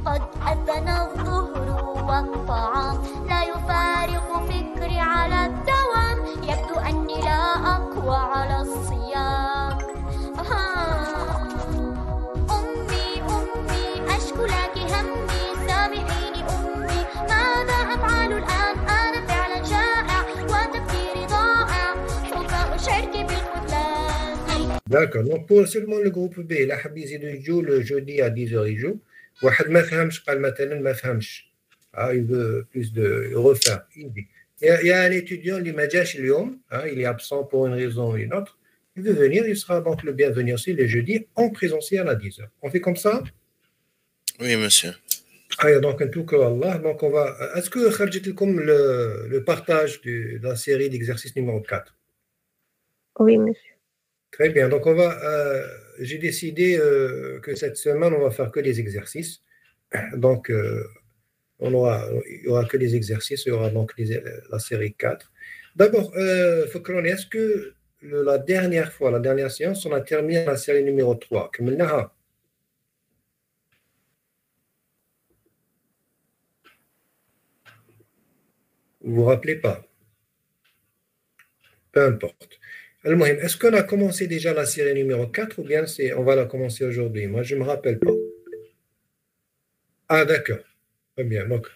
قد أذن الظهر والطعام لا يفارق فكري على الدوام يبدو أني لا أقوى على الصيام أمي أشكو لك همي سامحيني أمي ماذا أفعل الآن أنا فعلا جائع وتفكيري ضائع سوف أشعرك بالخذلان. D'accord, donc pour seulement le groupe B, il حب يزيدوا يجوا le jeudi à 10h يجوا. واحد ما فهمش قال مثلا ما فهمش il veut plus de refaire. Il y a un étudiant اللي ما جاش اليوم il est absent pour une raison ou une autre. Il veut venir, il sera donc le bienvenu aussi le jeudi en présentiel à 10h. On fait comme ça? Oui, monsieur. Donc en tout cas, Allah, donc on va. Est-ce que خرجت لكم le partage de la série d'exercice numéro 4? Oui, monsieur. Très bien. Donc on va. J'ai décidé que cette semaine on va faire que des exercices. Donc il y aura que des exercices. Il y aura donc la série 4. D'abord, Fokrani, est-ce que la dernière séance, on a terminé la série numéro 3. كملناها. Vous vous rappelez pas? Peu importe. المهم, est-ce qu'on a commencé déjà la série numéro 4 ou bien on va la commencer aujourd'hui? Moi, je ne me rappelle pas. Ah, d'accord. Très bien. Donc,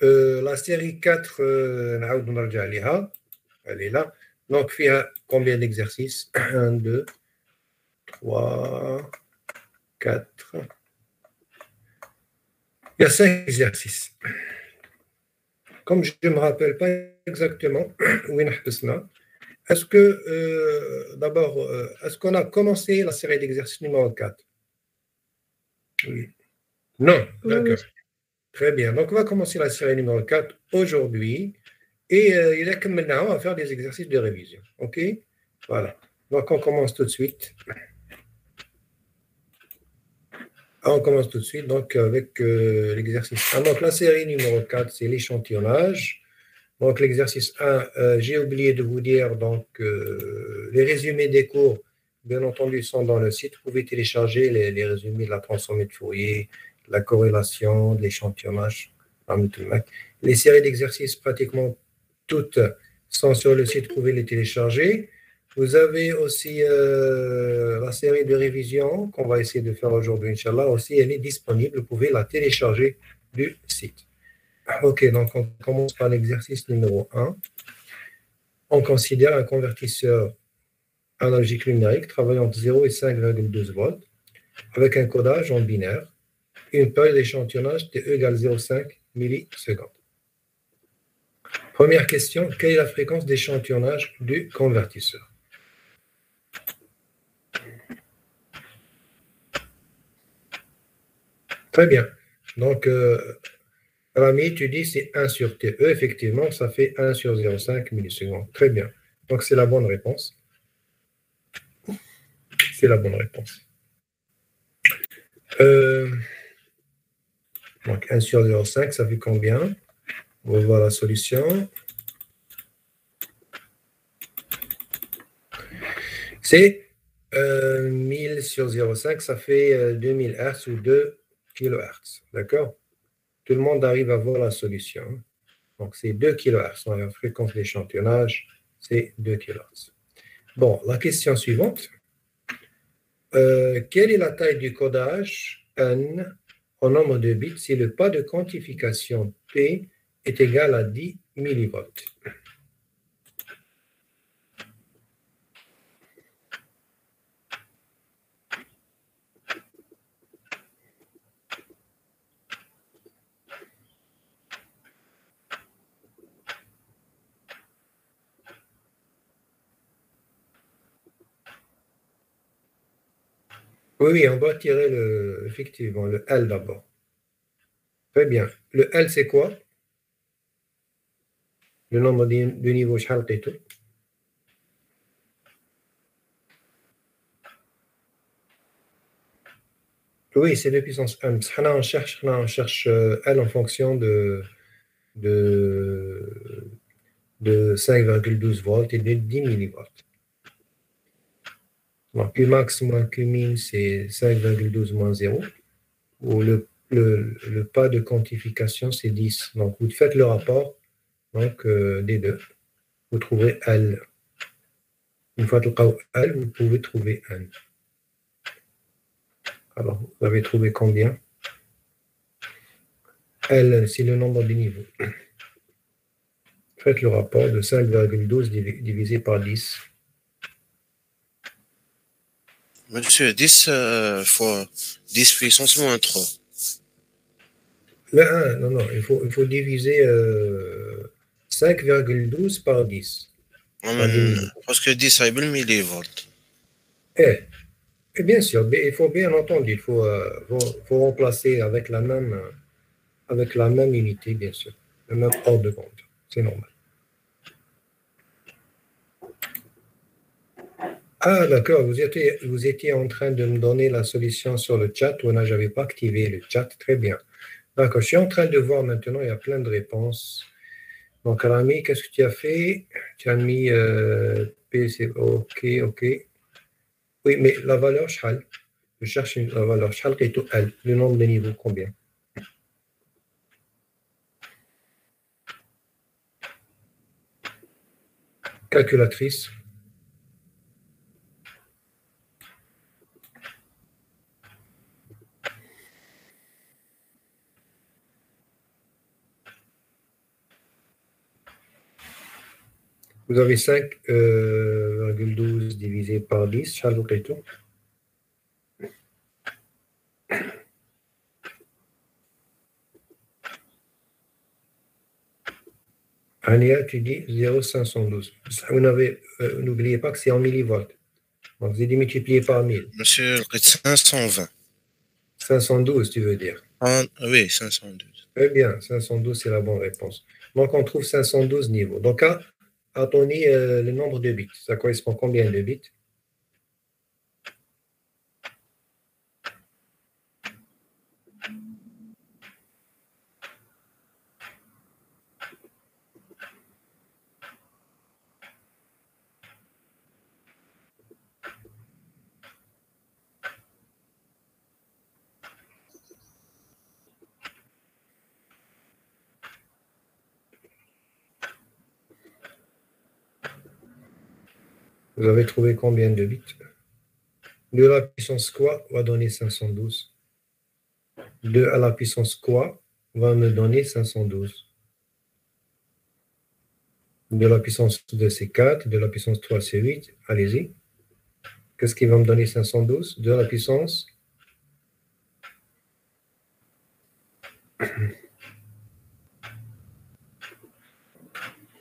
la série 4, elle est là. Donc, il y a combien d'exercices? 1, 2, 3, 4. Il y a 5 exercices. Comme je ne me rappelle pas exactement où est-ce est-ce que, d'abord, est-ce qu'on a commencé la série d'exercices numéro 4? Oui. Non, d'accord. Très bien. Donc, on va commencer la série numéro 4 aujourd'hui. Et il est comme maintenant, on va faire des exercices de révision. OK? Voilà. Donc, on commence tout de suite. On commence tout de suite donc, avec l'exercice 1. Donc, la série numéro 4, c'est l'échantillonnage. Donc, l'exercice 1, j'ai oublié de vous dire, donc, les résumés des cours, bien entendu, sont dans le site. Vous pouvez télécharger les résumés de la transformée de Fourier, de la corrélation, de l'échantillonnage. Les séries d'exercices, pratiquement toutes, sont sur le site. Vous pouvez les télécharger. Vous avez aussi la série de révision qu'on va essayer de faire aujourd'hui, Inch'Allah. Aussi, elle est disponible. Vous pouvez la télécharger du site. OK, donc on commence par l'exercice numéro 1. On considère un convertisseur analogique numérique travaillant entre 0 et 5,12 volts avec un codage en binaire et une période d'échantillonnage T E égale 0,5 millisecondes. Première question, quelle est la fréquence d'échantillonnage du convertisseur? Très bien. Donc, Rami, tu dis c'est 1 sur TE. Effectivement, ça fait 1 sur 0,5 millisecondes. Très bien. Donc, c'est la bonne réponse. C'est la bonne réponse. Donc, 1 sur 0,5, ça fait combien? On va voir la solution. C'est 1000 sur 0,5, ça fait 2000 Hz ou 2 kHz. D'accord? Tout le monde arrive à voir la solution. Donc, c'est 2 kHz. La fréquence d'échantillonnage, c'est 2 kHz. Bon, la question suivante. Quelle est la taille du codage N en nombre de bits si le pas de quantification P est égal à 10 millivolts? Oui, on va tirer effectivement le L d'abord. Très bien. Le L, c'est quoi? Le nombre de niveaux شحال لقيتو؟ Oui, c'est 2 puissance n. On cherche L en fonction de 5,12 volts et de 10 millivolts. Donc, Qmax moins Qmin, c'est 5,12 moins 0. Ou le le pas de quantification, c'est 10. Donc, vous faites le rapport donc, des deux. Vous trouverez L. Une fois que L, vous pouvez trouver N. Alors, vous avez trouvé combien? L, c'est le nombre de niveaux. Faites le rapport de 5,12 divisé par 10. Monsieur, 10 fois 10 puissance moins 3. Le 1, non, il faut diviser 5,12 par 10. Parce que 10, c'est 1000 millivolts. Et bien sûr, il faut bien entendu, il faut remplacer avec la même unité, bien sûr, le même ordre de grandeur. C'est normal. Ah, d'accord, vous étiez en train de me donner la solution sur le chat, ou je n'avais pas activé le chat, très bien. D'accord, je suis en train de voir maintenant, il y a plein de réponses. Donc, Rami, qu'est-ce que tu as fait? Tu as mis PC, ok. Oui, mais la valeur Shal, je cherche la valeur Shal qui est au L, le nombre de niveaux, combien? Calculatrice. Vous avez 5,12 divisé par 10, Charles Oketo. Ania, tu dis 0,512. N'oubliez pas que c'est en millivolts. Donc, vous avez multiplié par 1000. Monsieur, 520. 512, tu veux dire? Oui, 512. Très bien, 512, c'est la bonne réponse. Donc, on trouve 512 niveaux. Donc, attendez le nombre de bits. Ça correspond à combien de bits? Vous avez trouvé combien de bits? 2 à la puissance quoi va donner 512? 2 à la puissance quoi va me donner 512? 2 à la puissance 2, c'est 4. 2 à la puissance 3, c'est 8. Allez-y. Qu'est-ce qui va me donner 512? 2 à la puissance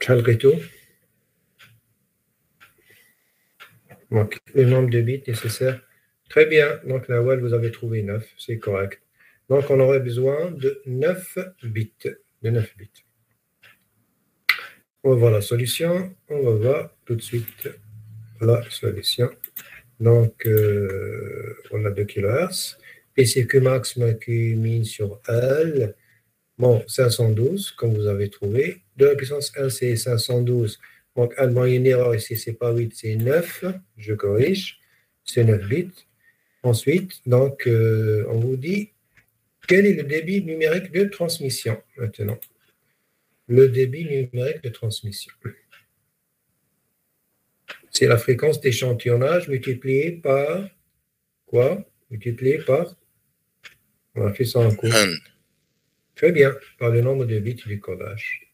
Chalreto. Donc, le nombre de bits nécessaires. Très bien. Donc, la WAL, vous avez trouvé 9. C'est correct. Donc, on aurait besoin de 9 bits. On va voir la solution. On va voir tout de suite la solution. Donc, on a 2 kHz. PCQ max, Q min sur L. Bon, 512, comme vous avez trouvé. 2 à la puissance 1, c'est 512. Donc, il y a une erreur ici, c'est pas 8, c'est 9. Je corrige. C'est 9 bits. Ensuite, donc, on vous dit quel est le débit numérique de transmission maintenant. Le débit numérique de transmission. C'est la fréquence d'échantillonnage multipliée par quoi? Multipliée par, on a fait ça en cours. Très bien, par le nombre de bits du codage.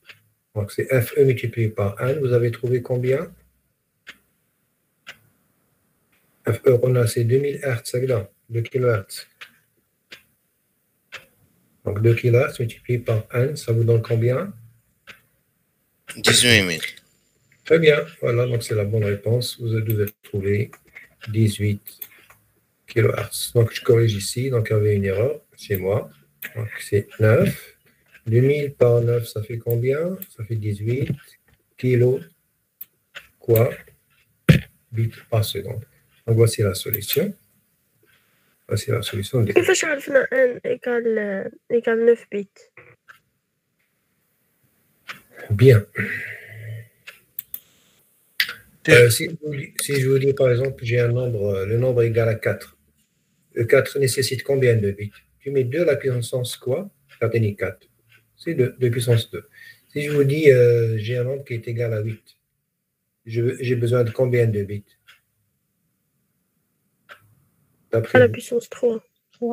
Donc, c'est FE multiplié par N. Vous avez trouvé combien? FE, on a c'est 2000 Hz, c'est là, 2 kHz. Donc, 2 kHz multiplié par N, ça vous donne combien? 18 000. Très bien, voilà, donc c'est la bonne réponse. Vous devez trouver 18 kHz. Donc, je corrige ici, donc il y avait une erreur chez moi. Donc, c'est 9. 2000 par 9, ça fait combien? Ça fait 18 kilo quoi? Bits par seconde. Donc, voici la solution. Voici la solution. كيفاش عرفنا ان ايكال 9 بيت؟ Bien. Si je vous dis, par exemple, j'ai un nombre, le nombre égale à 4. Le 4 nécessite combien de bits? tu mets 2 à la puissance quoi? 4 et 4. C'est 2 puissance 2. Si je vous dis, j'ai un nombre qui est égal à 8, j'ai besoin de combien de bits? À la puissance 3.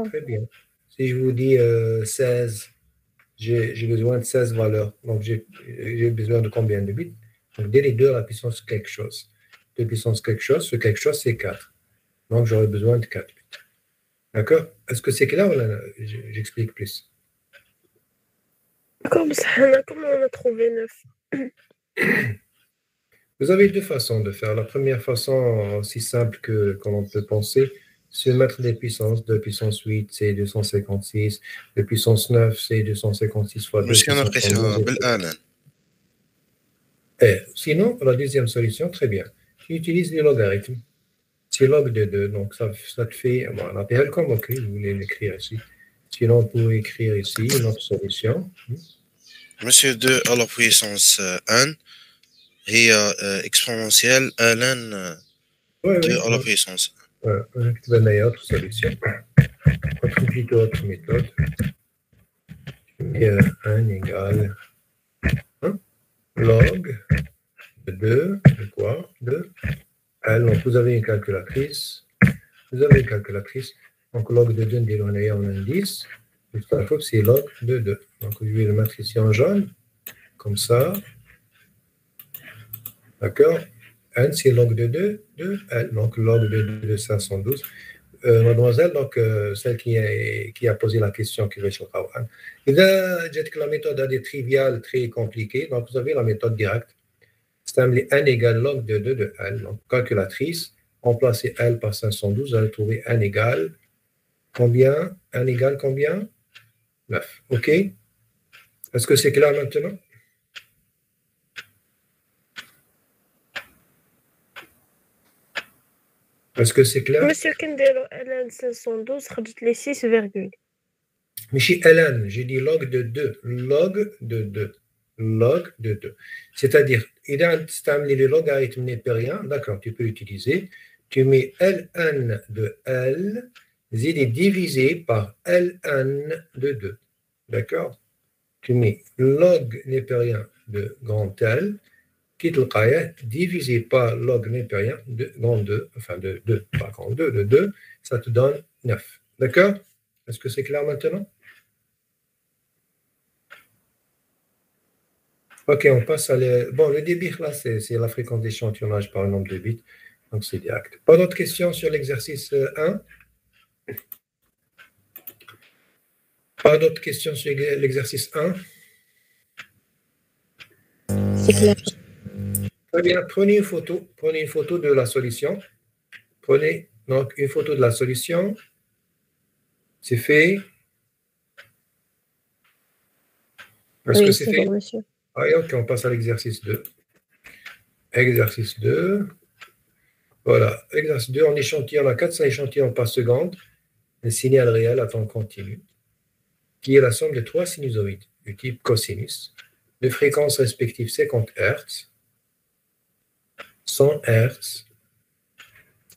Très bien. Si je vous dis 16, j'ai besoin de 16 valeurs. Donc, j'ai besoin de combien de bits? Donc, dès les 2 à la puissance quelque chose. 2 puissance quelque chose, ce quelque chose, c'est 4. Donc, j'aurai besoin de 4 bits. D'accord? Est-ce que c'est clair ou là, j'explique plus? Comment on a trouvé 9? Vous avez 2 façons de faire. La première façon, aussi simple que l'on peut penser, c'est mettre des puissances. 2 puissance 8, c'est 256. 2 puissance 9, c'est 256 fois 2 Monsieur, on a puissance pris 112. بالآلة. Sinon, la deuxième solution, très bien. Tu utilises les logarithmes. C'est log de 2, donc ça te fait, bon, on appelle comme, ok, vous voulez l'écrire ici. Sinon, on peut écrire ici une autre solution. Monsieur, 2 à la puissance 1 هي exponentielle ln Oui, 2 oui. à la puissance 1. On va mettre autre solution. Autre méthode. Et 1 égale 1 log de 2, de quoi? De L. Donc, vous avez une calculatrice. Donc, log de 2 dénoté en indice. La fois, c'est log de 2. Donc, je vais le mettre ici en jaune, comme ça. D'accord? N, c'est log de 2 de L. Donc, log de 2 de 512. Mademoiselle, donc, celle qui a posé la question, qui veut sur Kawan. إذا جاتك la méthode à des triviales très compliquées, donc vous avez la méthode directe. C'est n égale log de 2 de L. Donc, calculatrice, remplacer L par 512, vous allez trouver n égale combien? N égale combien? 9. OK? Est-ce que c'est clair maintenant? Est-ce que c'est clair? Monsieur Kendelo, ln 512 خرجت لي 6 virgule. Michi ln, j'ai dit log de 2. Log de 2. Log de 2. C'est-à-dire, il a les logarithmes népériens, d'accord, tu peux l'utiliser. Tu mets ln de L, il est divisé par ln de 2. D'accord? Tu mets log népérien de grand L, qui est divisé par log népérien de grand 2, enfin de 2, pas grand 2, de 2, ça te donne 9. D'accord? Est-ce que c'est clair maintenant? Ok, on passe à bon, le débit, là, c'est la fréquence d'échantillonnage par le nombre de bits. Donc, c'est direct. Pas d'autres questions sur l'exercice 1? Pas d'autres questions sur l'exercice 1? C'est clair. Très bien. Prenez une photo. Prenez une photo de la solution. Prenez donc une photo de la solution. C'est fait. Est-ce que c'est fait? Bon, monsieur. Ah, ok, on passe à l'exercice 2. Exercice 2. Voilà. Exercice 2, on échantillonne à 400 échantillons par seconde. Un signal réel à temps continu, qui est la somme de 3 sinusoïdes du type cosinus, de fréquences respectives 50 Hz, 100 Hz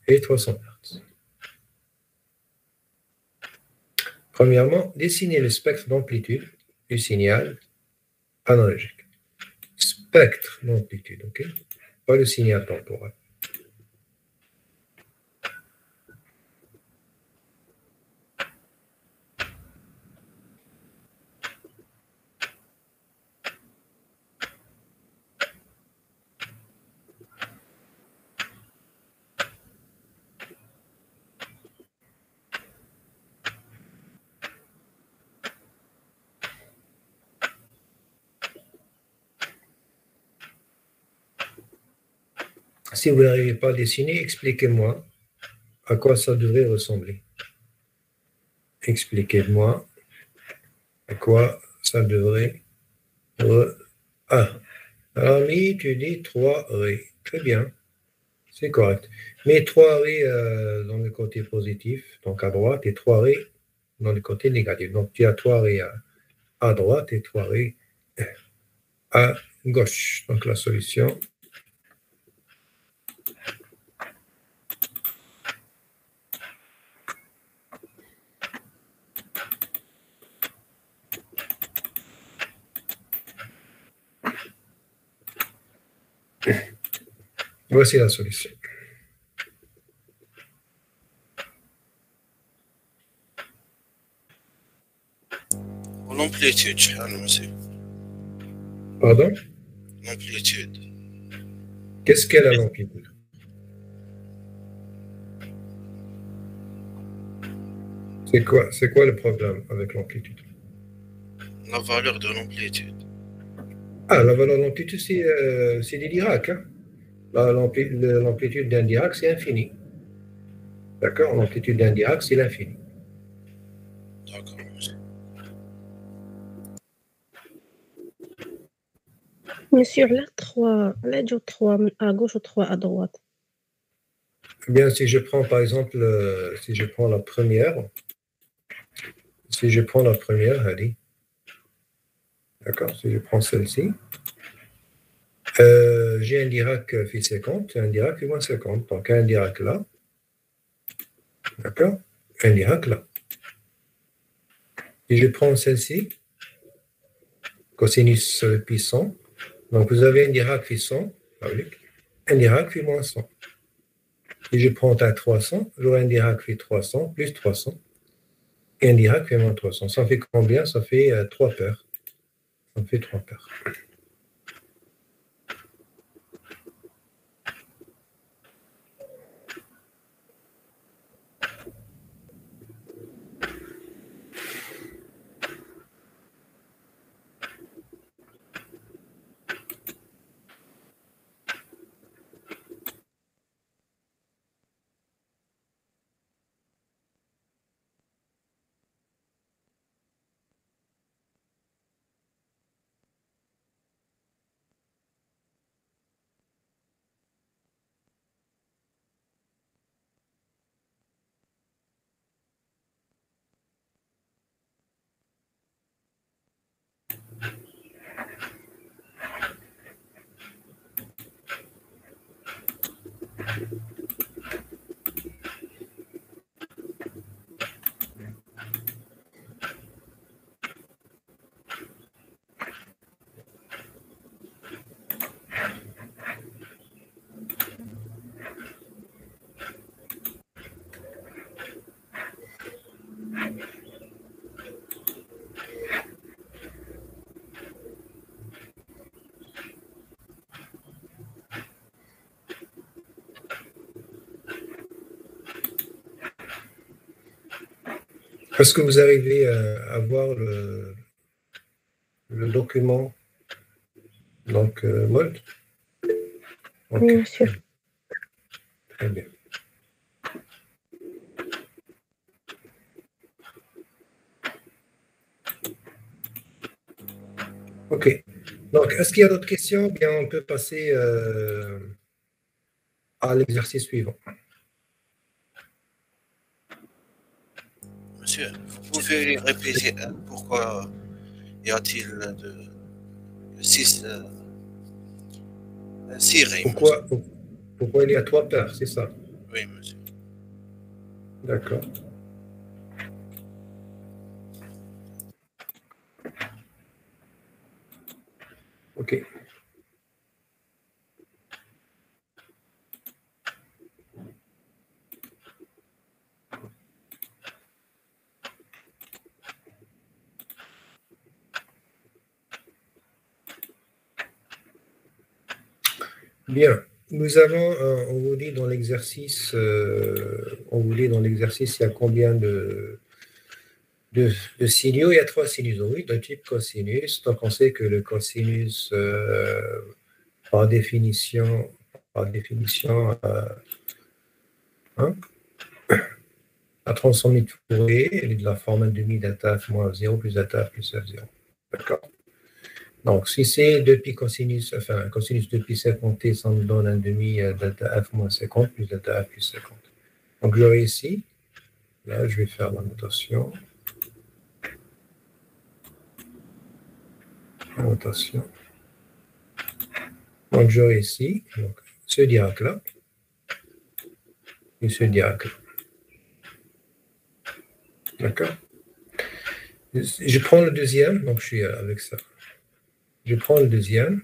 et 300 Hz. Premièrement, dessinez le spectre d'amplitude du signal analogique. Spectre d'amplitude, ok? Pas le signal temporel. Si vous n'arrivez pas à dessiner, expliquez-moi à quoi ça devrait ressembler. Expliquez-moi à quoi ça devrait Ah, alors, mi, tu dis 3 raies. Très bien, c'est correct. Mais 3 raies dans le côté positif, donc à droite, et 3 raies dans le côté négatif. Donc, tu as 3 raies à droite et 3 raies à gauche. Donc, la solution. Voici la solution. L'amplitude, monsieur. Pardon? L'amplitude. Qu'est-ce qu'est la l'amplitude? C'est quoi le problème avec l'amplitude? La valeur de l'amplitude. Ah, la valeur de l'amplitude, c'est des Dirac. Hein? L'amplitude d'un Dirac, c'est infini. D'accord? L'amplitude d'un Dirac, c'est l'infini. D'accord, monsieur. Monsieur, là, 3, là, du 3 à gauche ou 3 à droite. Eh bien, si je prends, par exemple, si je prends la première, allez. D'accord? Si je prends celle-ci, j'ai un Dirac fait 50 et un Dirac fait moins 50. Donc, un Dirac là. D'accord? Un Dirac là. Si je prends celle-ci, cosinus pi 100, donc vous avez un Dirac fait 100, un Dirac fait moins 100. Si je prends un 300, j'aurai un Dirac fait 300 plus 300 et un Dirac fait moins 300. Ça fait combien? Ça fait 3 paires. Ça fait 3 paires. Est-ce que vous arrivez à voir le document donc Mold? Okay. Oui, monsieur. Très bien. OK. Donc, est-ce qu'il y a d'autres questions? Bien, on peut passer à l'exercice suivant. Monsieur, vous pouvez répéter pourquoi y a-t-il de 6 rayons? Pourquoi il y a 3 paires, c'est ça? Oui, monsieur. D'accord. OK. Bien. Nous avons, on vous dit dans l'exercice, il y a combien de signaux? Il y a 3 sinusoïdes de type cosinus. Donc, on sait que le cosinus, par définition, la transformée de Fourier, elle est de la forme 1/2 delta f moins 0 plus delta f plus f0. D'accord? Donc, si c'est 2pi cosinus, enfin, cosinus 2pi 50t, ça me donne 1/2 delta f moins 50 plus delta f plus 50. Donc, j'aurai ici, là, je vais faire la notation. Donc, j'aurai ici donc, ce Dirac-là et ce Dirac-là. D'accord? Je prends le deuxième, donc je suis avec ça. Je prends le deuxième.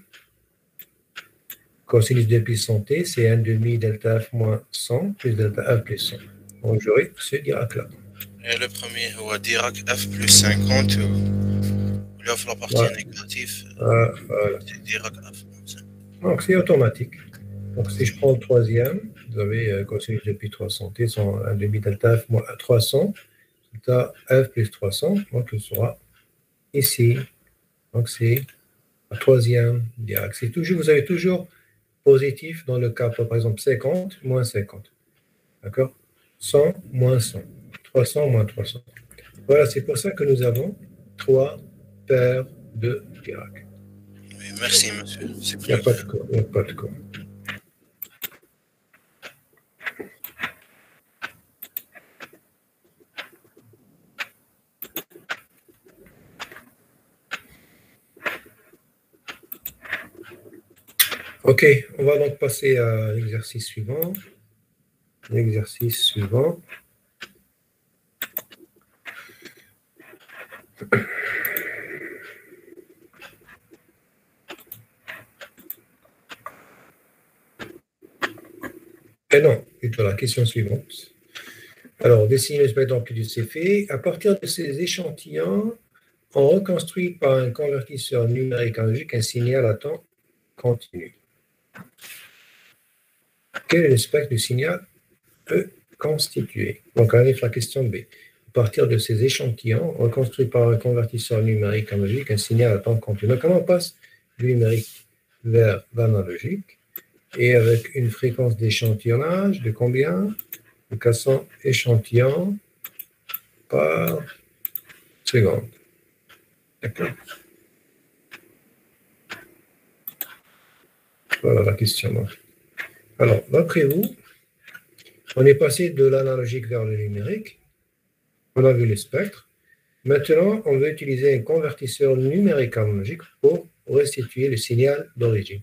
Cosinus de puissance t, c'est 1 demi delta f moins 100 plus delta f plus 100. Donc j'aurai ce Dirac-là. Et le premier, هو Dirac F plus 50, il offre la partie négative. Voilà. C'est Dirac F. Donc c'est automatique. Donc si je prends le troisième, vous avez cosinus de pi 300 t, c'est 1 demi delta f moins 300, delta f plus 300, donc ce sera ici. Donc c'est la troisième Dirac. Vous avez toujours positif dans le cas, par exemple, 50 moins 50. D'accord? 100 moins 100. 300 moins 300. Voilà, c'est pour ça que nous avons 3 paires de Dirac. Oui, merci, monsieur. Il n'y a pas de quoi. Il n'y a pas de quoi. Ok, on va donc passer à l'exercice suivant. L'exercice suivant. Et non, plutôt la question suivante. Alors, dessiner le spectre d'amplitude c'est fait. À partir de ces échantillons, on reconstruit par un convertisseur numérique analogique un signal à temps continu. Quel est le spectre du signal E constitué? Donc, on arrive à la question B. À partir de ces échantillons, on reconstruit par un convertisseur numérique analogique un signal à temps continu. Donc, on passe du numérique vers l'analogique et avec une fréquence d'échantillonnage de combien? De 400 échantillons par seconde. D'accord? Voilà la question. Alors, d'après vous, on est passé de l'analogique vers le numérique. On a vu le spectre. Maintenant, on veut utiliser un convertisseur numérique analogique pour restituer le signal d'origine.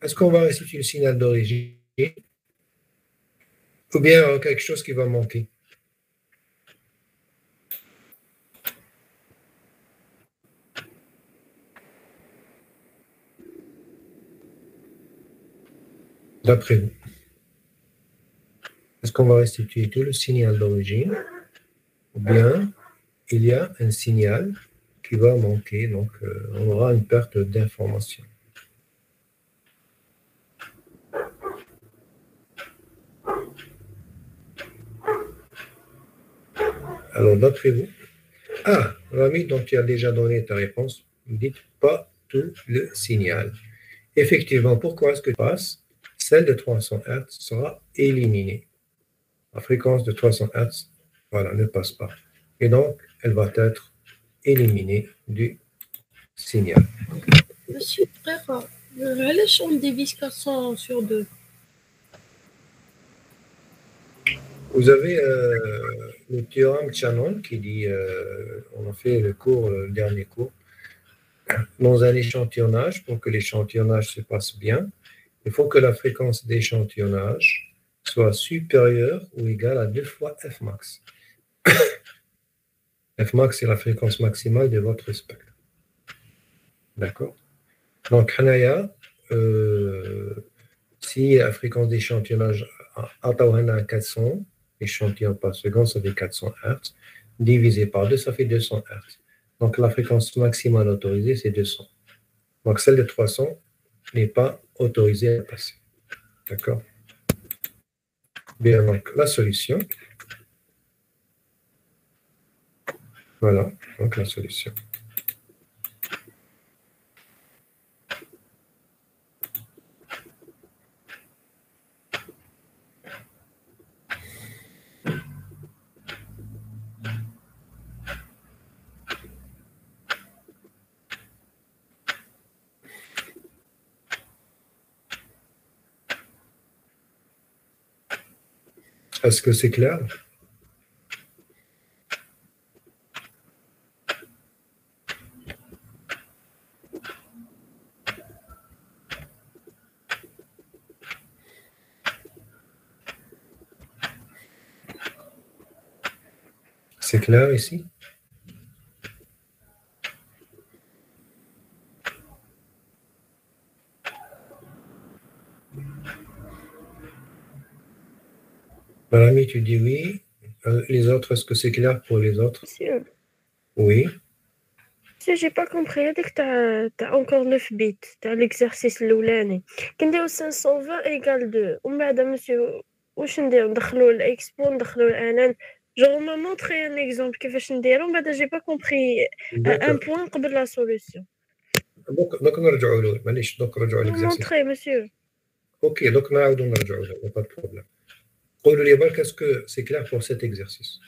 Est-ce qu'on va restituer le signal d'origine ou bien quelque chose qui va manquer? D'après vous, est-ce qu'on va restituer tout le signal d'origine ou bien il y a un signal qui va manquer, donc on aura une perte d'information. Alors, d'après vous, Rami, donc tu as déjà donné ta réponse, vous dites pas tout le signal. Effectivement, pourquoi est-ce que passe? Celle de 300 Hz sera éliminée. La fréquence de 300 Hz, voilà, ne passe pas. Et donc, elle va être éliminée du signal. Monsieur frère, la chambre Davis 400 sur 2. Vous avez le théorème Shannon qui dit, on a fait le dernier cours, dans un échantillonnage, pour que l'échantillonnage se passe bien, il faut que la fréquence d'échantillonnage soit supérieure ou égale à 2 fois Fmax. Fmax, c'est la fréquence maximale de votre spectre. D'accord? Donc, Hanaya, si la fréquence d'échantillonnage à 400 échantillons par seconde, ça fait 400 Hz, divisé par 2, ça fait 200 Hz. Donc, la fréquence maximale autorisée, c'est 200. Donc, celle de 300 n'est pas autorisée à passer. D'accord? Bien, donc, la solution. Voilà, donc la solution. Est-ce que c'est clair? C'est clair ici? Malami, tu dis oui. Les autres, est-ce que c'est clair pour les autres? Monsieur, Oui. j'ai pas compris. T'as encore 9 bits. T'as l'exercice l'oulani. كنديرو 520 égale 2. ومن بعد monsieur, واش نديرو؟ ندخلو الاكسبو ندخلو الانان. Genre, on m'a montré un exemple كيفاش نديرو. من بعد j'ai pas compris un point قبل la solution. دوك نرجعوا له معليش دوك نرجعوا Vous للاكزرسيس. montrez monsieur. اوكي دوك نعاودوا نرجعوا له با بروبليم. قولوا لي برك اسكو سي كلير pour cet exercice.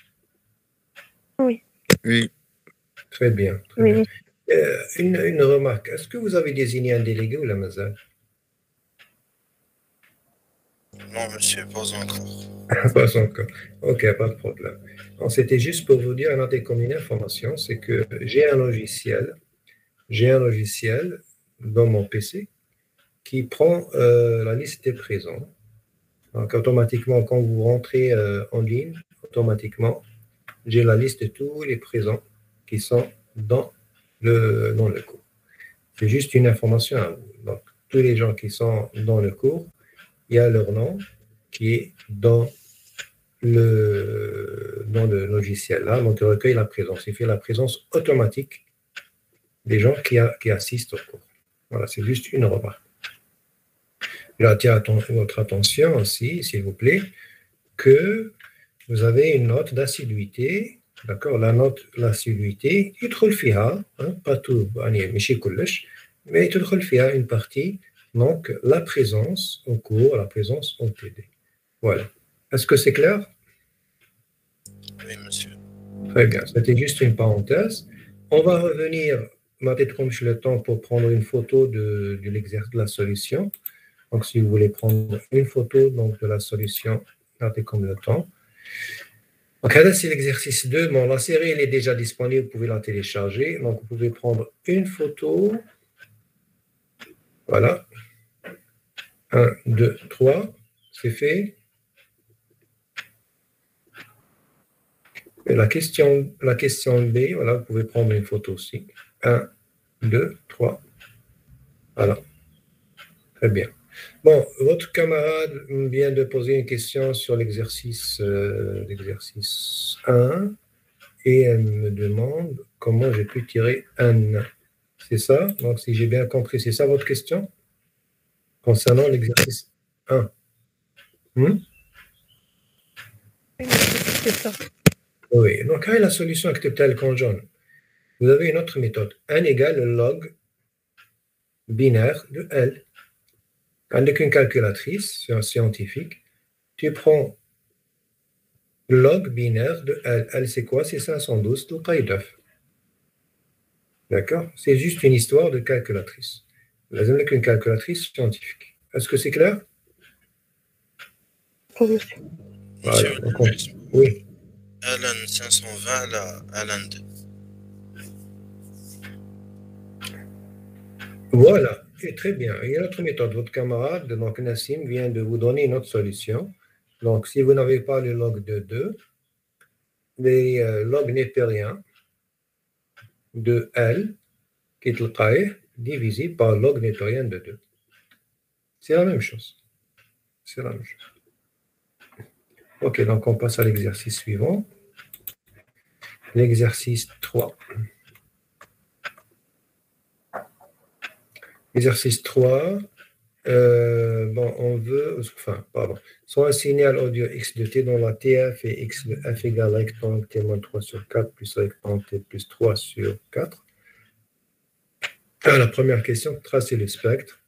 Oui. Oui. Très bien. Très Oui. bien. Une remarque. Est-ce que vous avez désigné un délégué ou la mazal? Non, monsieur, pas encore. Pas encore. Ok, pas de problème. Donc, c'était juste pour vous dire, notez comme une information, c'est que j'ai un logiciel dans mon PC qui prend la liste des présents. Donc, automatiquement, quand vous rentrez en ligne, automatiquement, j'ai la liste de tous les présents qui sont dans le cours. C'est juste une information à vous. Donc, tous les gens qui sont dans le cours, il y a leur nom qui est dans le logiciel là. Donc, il recueille la présence. Il fait la présence automatique des gens qui assistent au cours. Voilà, c'est juste une remarque. J'attire votre attention aussi, s'il vous plaît, que vous avez une note d'assiduité. D'accord, la note d'assiduité, يدخل فيها, pas tout, ماشي كلش, mais يدخل فيها une partie, donc la présence au cours, la présence au TD. Voilà. Est-ce que c'est clair? Oui, monsieur. Très bien, c'était juste une parenthèse. On va revenir, mettez-moi le temps pour prendre une photo de l'exercice de la solution. Donc, si vous voulez prendre une photo donc, de la solution, mettez comme le temps. Donc, là, c'est l'exercice 2. Bon, la série, elle est déjà disponible, vous pouvez la télécharger. Donc, vous pouvez prendre une photo. Voilà. 1, 2, 3. C'est fait. Et la question B, voilà, vous pouvez prendre une photo aussi. 1, 2, 3. Voilà. Très bien. Bon, votre camarade vient de poser une question sur l'exercice 1 et elle me demande comment j'ai pu tirer un. C'est ça? Donc, si j'ai bien compris, c'est ça votre question? Concernant l'exercice 1. C'est ça. Oui, donc là, la solution acceptable en jaune. Vous avez une autre méthode. 1 égale le log binaire de L. Avec une calculatrice scientifique, tu prends le log binaire de L. L, c'est quoi? C'est 512 de Qaïdaf. D'accord? C'est juste une histoire de calculatrice. Avec une calculatrice scientifique. Est-ce que c'est clair? Voilà, oui. Alan 520, là, Alan 2. Voilà, et très bien. Il y a une autre méthode. Votre camarade, donc Nassim, vient de vous donner une autre solution. Donc, si vous n'avez pas le log de 2, les log népériens de L, qui est le qaïh, divisé par log népérien de 2. C'est la même chose. C'est la même chose. Ok, donc on passe à l'exercice suivant. L'exercice 3. Exercice 3, bon, on veut, enfin, pardon, soit un signal audio x de t dont la TF et x de f égale rectangle t moins 3 sur 4 plus rectangle t plus 3 sur 4. Alors, la première question, tracer le spectre.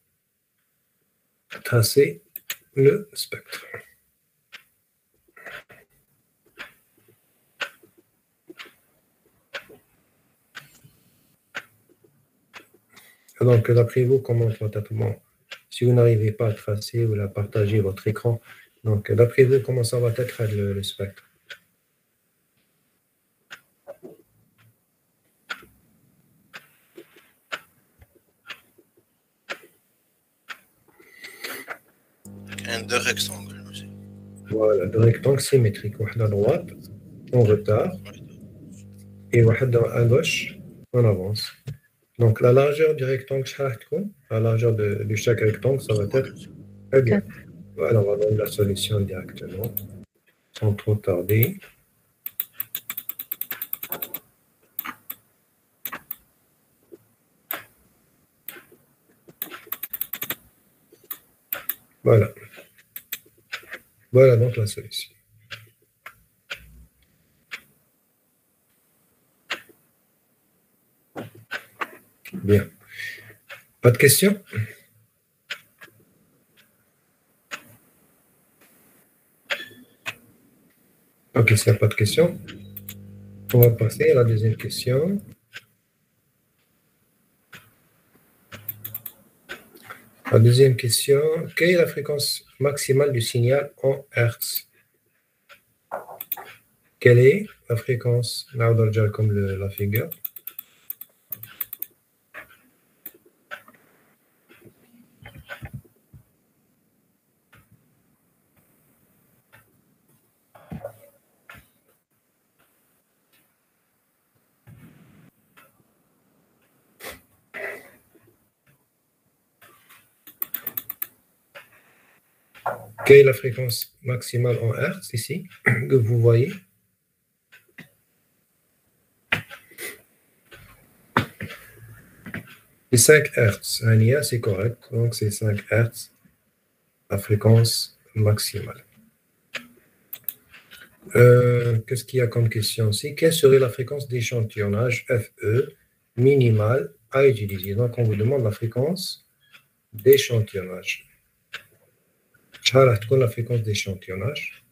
Tracer le spectre. Donc, d'après vous, comment bon, si vous n'arrivez pas à tracer ou à partager votre écran, donc d'après vous, comment ça va être le spectre? Deux rectangles. Voilà, deux rectangles symétriques. Un à droite, en retard, et un à gauche, en avance. Donc, la largeur du rectangle, la largeur de chaque rectangle, ça va être très bien. Voilà, on va donner la solution directement. sans trop tarder. Voilà. Voilà donc la solution. Bien. Pas de questions? Ok, s'il n'y a pas de questions, on va passer à la deuxième question. La deuxième question, quelle est la fréquence maximale du signal en Hertz? Quelle est la fréquence, comme la figure? Quelle est la fréquence maximale en Hertz ici, que vous voyez? C'est 5 Hertz. Un IA, c'est correct. Donc, c'est 5 Hertz, la fréquence maximale. Qu'est-ce qu'il y a comme question ici? Quelle serait la fréquence d'échantillonnage FE minimale à utiliser? Donc, on vous demande la fréquence d'échantillonnage. Quelle est la fréquence d'échantillonnage?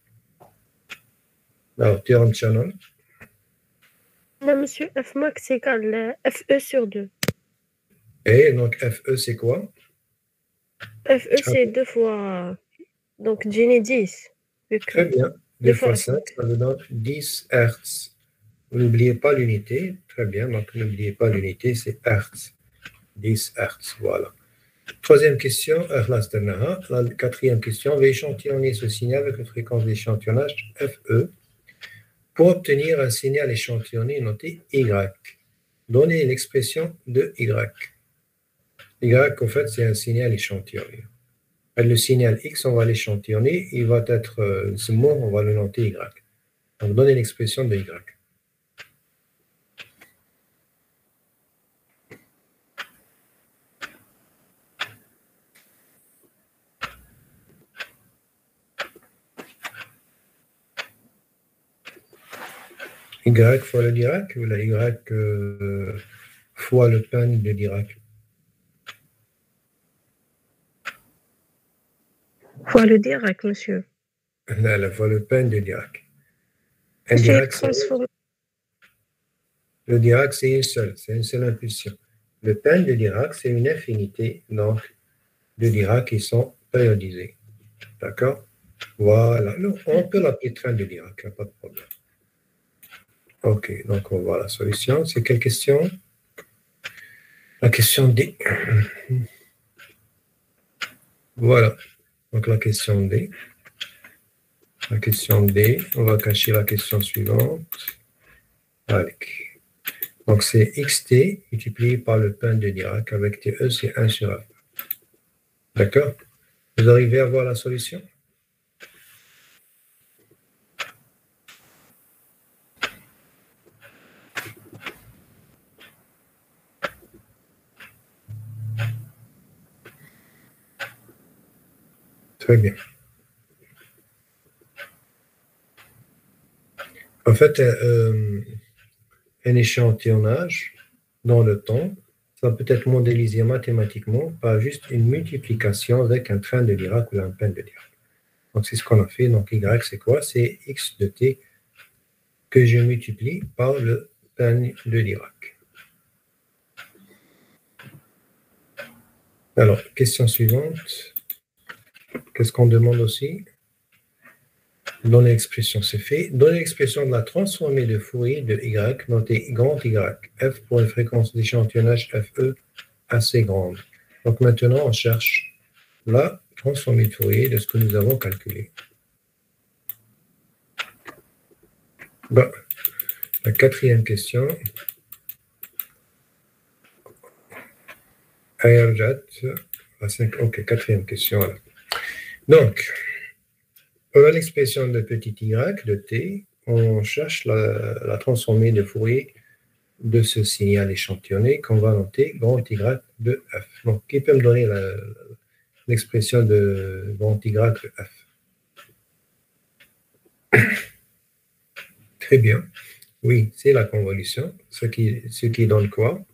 Alors, Tiran Shannon. Non, monsieur, F max égale FE sur 2. Et donc, FE, c'est quoi? FE, c'est 2 fois. Donc, Gini 10. Très bien. 2 fois 5, ça vous donne 10 Hertz. N'oubliez pas l'unité. Très bien. Donc, n'oubliez pas l'unité, c'est Hertz. 10 Hertz. Voilà. Troisième question. La quatrième question. On va échantillonner ce signal avec une fréquence d'échantillonnage FE. Pour obtenir un signal échantillonné noté Y, donnez l'expression de Y. Y, en fait, c'est un signal échantillonné. Le signal X, on va l'échantillonner, il va être ce mot, on va le noter Y. Donc, donnez l'expression de Y. Y fois le Dirac ou la Y fois le pain de Dirac? Fois le Dirac, monsieur. La fois le pain de Dirac. Le Dirac, c'est une seule impulsion. Le pain de Dirac, c'est une infinité donc, de Dirac qui sont périodisés. D'accord? Voilà. On peut l'appeler train de Dirac, il n'y a pas de problème. Ok, donc on voit la solution. C'est quelle question? La question D. Voilà. Donc la question D. La question D. On va cacher la question suivante. Allez. Donc c'est xt multiplié par le pain de Dirac avec TE, c'est 1 sur F. D'accord? Vous arrivez à voir la solution? Très bien. En fait, un échantillonnage dans le temps, ça peut être modélisé mathématiquement par juste une multiplication avec un train de Dirac ou un pain de Dirac. Donc, c'est ce qu'on a fait. Donc, Y, c'est quoi? C'est X de T que je multiplie par le pain de Dirac. Alors, question suivante. Qu'est-ce qu'on demande aussi? Donner l'expression, c'est fait. Donner l'expression de la transformée de Fourier de Y, notée grand Y, F pour une fréquence d'échantillonnage FE assez grande. Donc maintenant, on cherche la transformée de Fourier de ce que nous avons calculé. Bon. La quatrième question. Ok, quatrième question. Voilà. Donc, On a l'expression de petit y de t. On cherche la transformée de Fourier de ce signal échantillonné qu'on va noter grand Y de f. Donc, qui peut me donner l'expression de grand Y de f? Très bien. Oui, c'est la convolution. Ce qui donne quoi?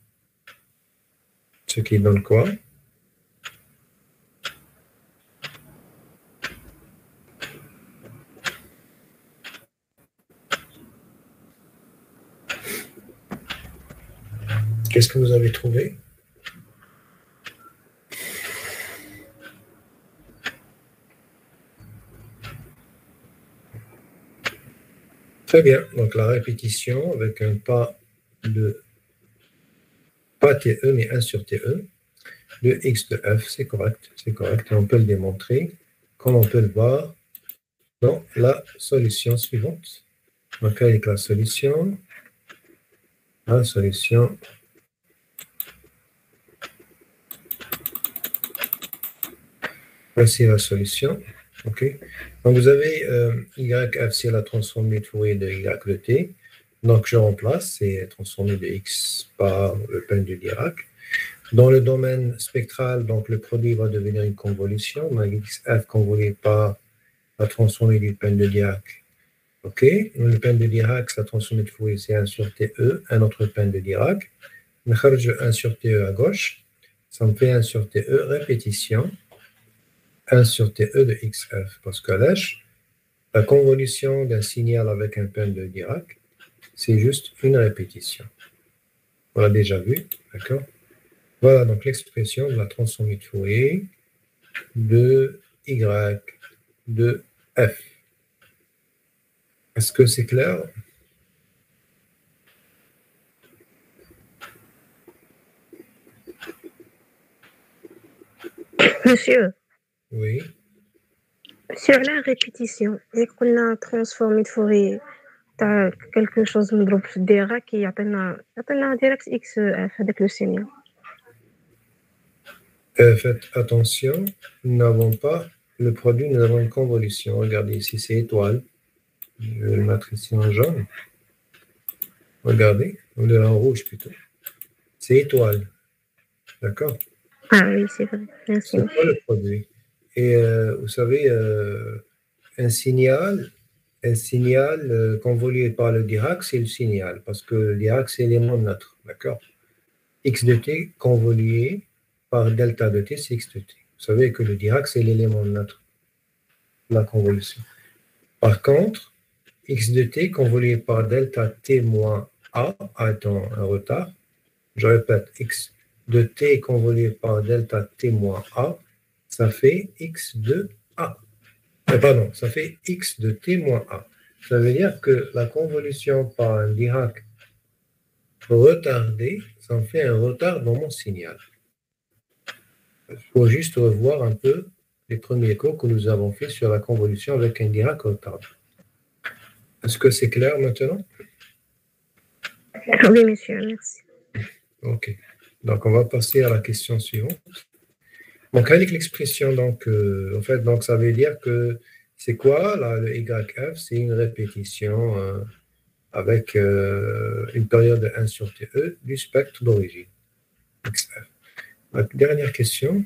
Ce qui donne quoi? Qu'est-ce que vous avez trouvé? Très bien. Donc, la répétition avec un pas TE, mais 1 sur TE, de x de f, c'est correct. C'est correct. Et on peut le démontrer, comme on peut le voir dans la solution suivante. Donc, avec la solution, voici la solution. OK. Donc, vous avez YF, c'est la transformée de Fourier de Y de t. Donc, je remplace, c'est transformée de x par le peine de Dirac. Dans le domaine spectral, donc, le produit va devenir une convolution. Donc, XF convolue par la transformée du peine de Dirac. OK. Le peine de Dirac, sa transformée de Fourier, c'est 1 sur TE, un autre peine de Dirac. Je 1 sur TE à gauche. Ça me fait 1 sur TE, répétition. 1 sur TE de XF. Parce que la convolution d'un signal avec un peine de Dirac, c'est juste une répétition. On l'a déjà vu, d'accord? Voilà donc l'expression de la transformée de Fourier de Y de F. Est-ce que c'est clair? Monsieur, Oui. sur la répétition, dès qu'on a transformé de Fourier, t'as quelque chose de groupe Dirac qui appelle direct XF avec le signal. Faites attention, nous n'avons pas le produit, nous avons une convolution. Regardez ici, c'est étoile. Je vais le mettre ici en jaune. Regardez, on est en rouge plutôt. C'est étoile. D'accord? Ah oui, c'est vrai. Merci. C'est pas le produit. Et vous savez, un signal convolué par le Dirac, c'est le signal, parce que le Dirac, c'est l'élément neutre. D'accord? X de t convolué par delta de t, c'est x de t. Vous savez que le Dirac, c'est l'élément neutre de la convolution. Par contre, x de t convolué par delta t moins a étant un retard. Je répète, x de t convolué par delta t moins a, ça fait x de a. Pardon, ça fait x de t moins a. Ça veut dire que la convolution par un Dirac retardé, ça en fait un retard dans mon signal. Il faut juste revoir un peu les premiers cours que nous avons fait sur la convolution avec un Dirac retardé. Est-ce que c'est clair maintenant? Oui, monsieur, merci. OK. Donc, on va passer à la question suivante. Donc, avec l'expression, donc, en fait, donc, ça veut dire que c'est quoi, là, le YF? C'est une répétition avec une période de 1 sur TE du spectre d'origine. Dernière question.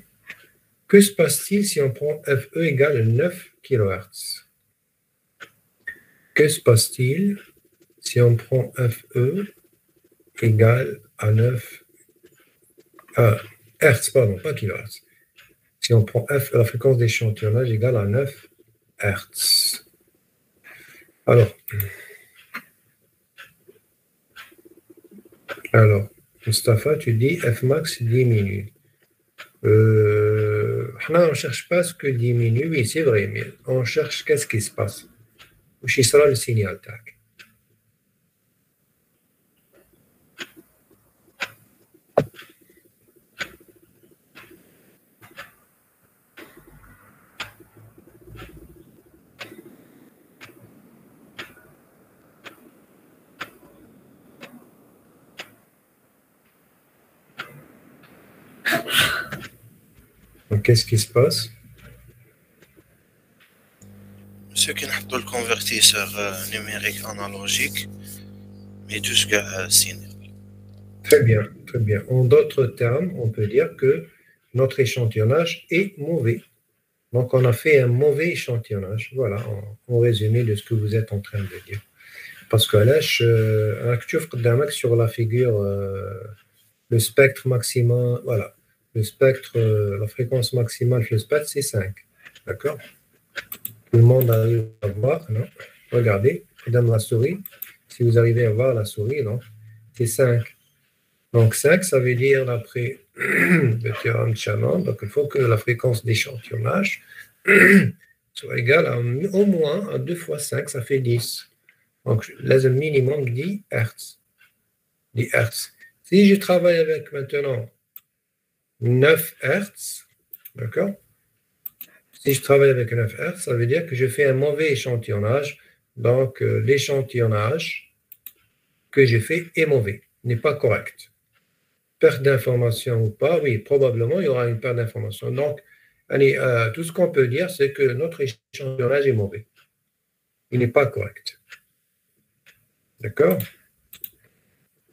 Que se passe-t-il si on prend FE égale 9 kHz? Que se passe-t-il si on prend FE égale à 9 Hertz, pardon, pas kHz. Si on prend F, la fréquence d'échantillonnage égale à 9 Hertz. Alors, Mustapha, tu dis F max diminue. On ne cherche pas ce que diminue, oui, c'est vrai, mais on cherche qu'est-ce qui se passe. Où sera le signal, tac. Donc, qu'est-ce qui se passe? ceux qui n'ont le convertisseur numérique analogique, mais tout ce que signe. Très bien, très bien. En d'autres termes, on peut dire que notre échantillonnage est mauvais. Donc, on a fait un mauvais échantillonnage. Voilà, en résumé de ce que vous êtes en train de dire. Parce que là, sur la figure, le spectre maximum, voilà, le spectre, la fréquence maximale sur le spectre, c'est 5. D'accord? Tout le monde arrive à voir, non? Regardez, dans la souris, si vous arrivez à voir la souris, non? C'est 5. Donc 5, ça veut dire, d'après le théorème de Shannon, donc il faut que la fréquence d'échantillonnage soit égale à au moins à 2 fois 5, ça fait 10. Donc le minimum 10 Hertz. 10 Hertz. Si je travaille avec maintenant 9 Hertz, d'accord? Si je travaille avec 9 Hertz, ça veut dire que je fais un mauvais échantillonnage. Donc l'échantillonnage que j'ai fait est mauvais, n'est pas correct. Perte d'information ou pas, oui, probablement il y aura une perte d'information. Donc, allez, tout ce qu'on peut dire, c'est que notre échantillonnage est mauvais. Il n'est pas correct. D'accord?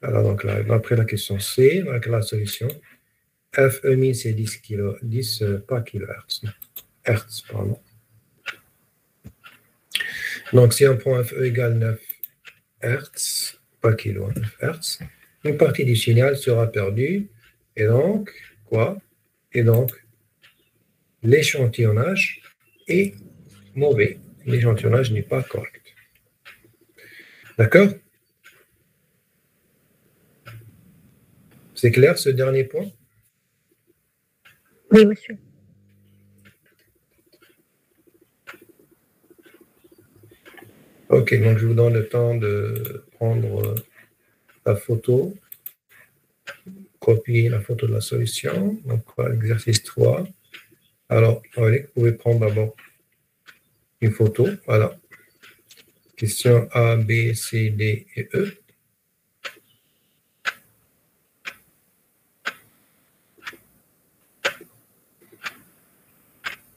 Alors, donc là, après la question C, avec la solution, FE min c'est 10 pas kilohertz. Hertz, pardon. Donc, si on prend FE égale 9 Hertz, pas kilo, 9 Hertz, une partie du signal sera perdue, et donc, quoi? Et donc, l'échantillonnage est mauvais. L'échantillonnage n'est pas correct. D'accord? C'est clair ce dernier point? Oui, monsieur. Ok, donc je vous donne le temps de prendre la photo, copier la photo de la solution. Donc, exercice 3. Alors, allez, vous pouvez prendre d'abord une photo. Voilà. Question A, B, C, D et E.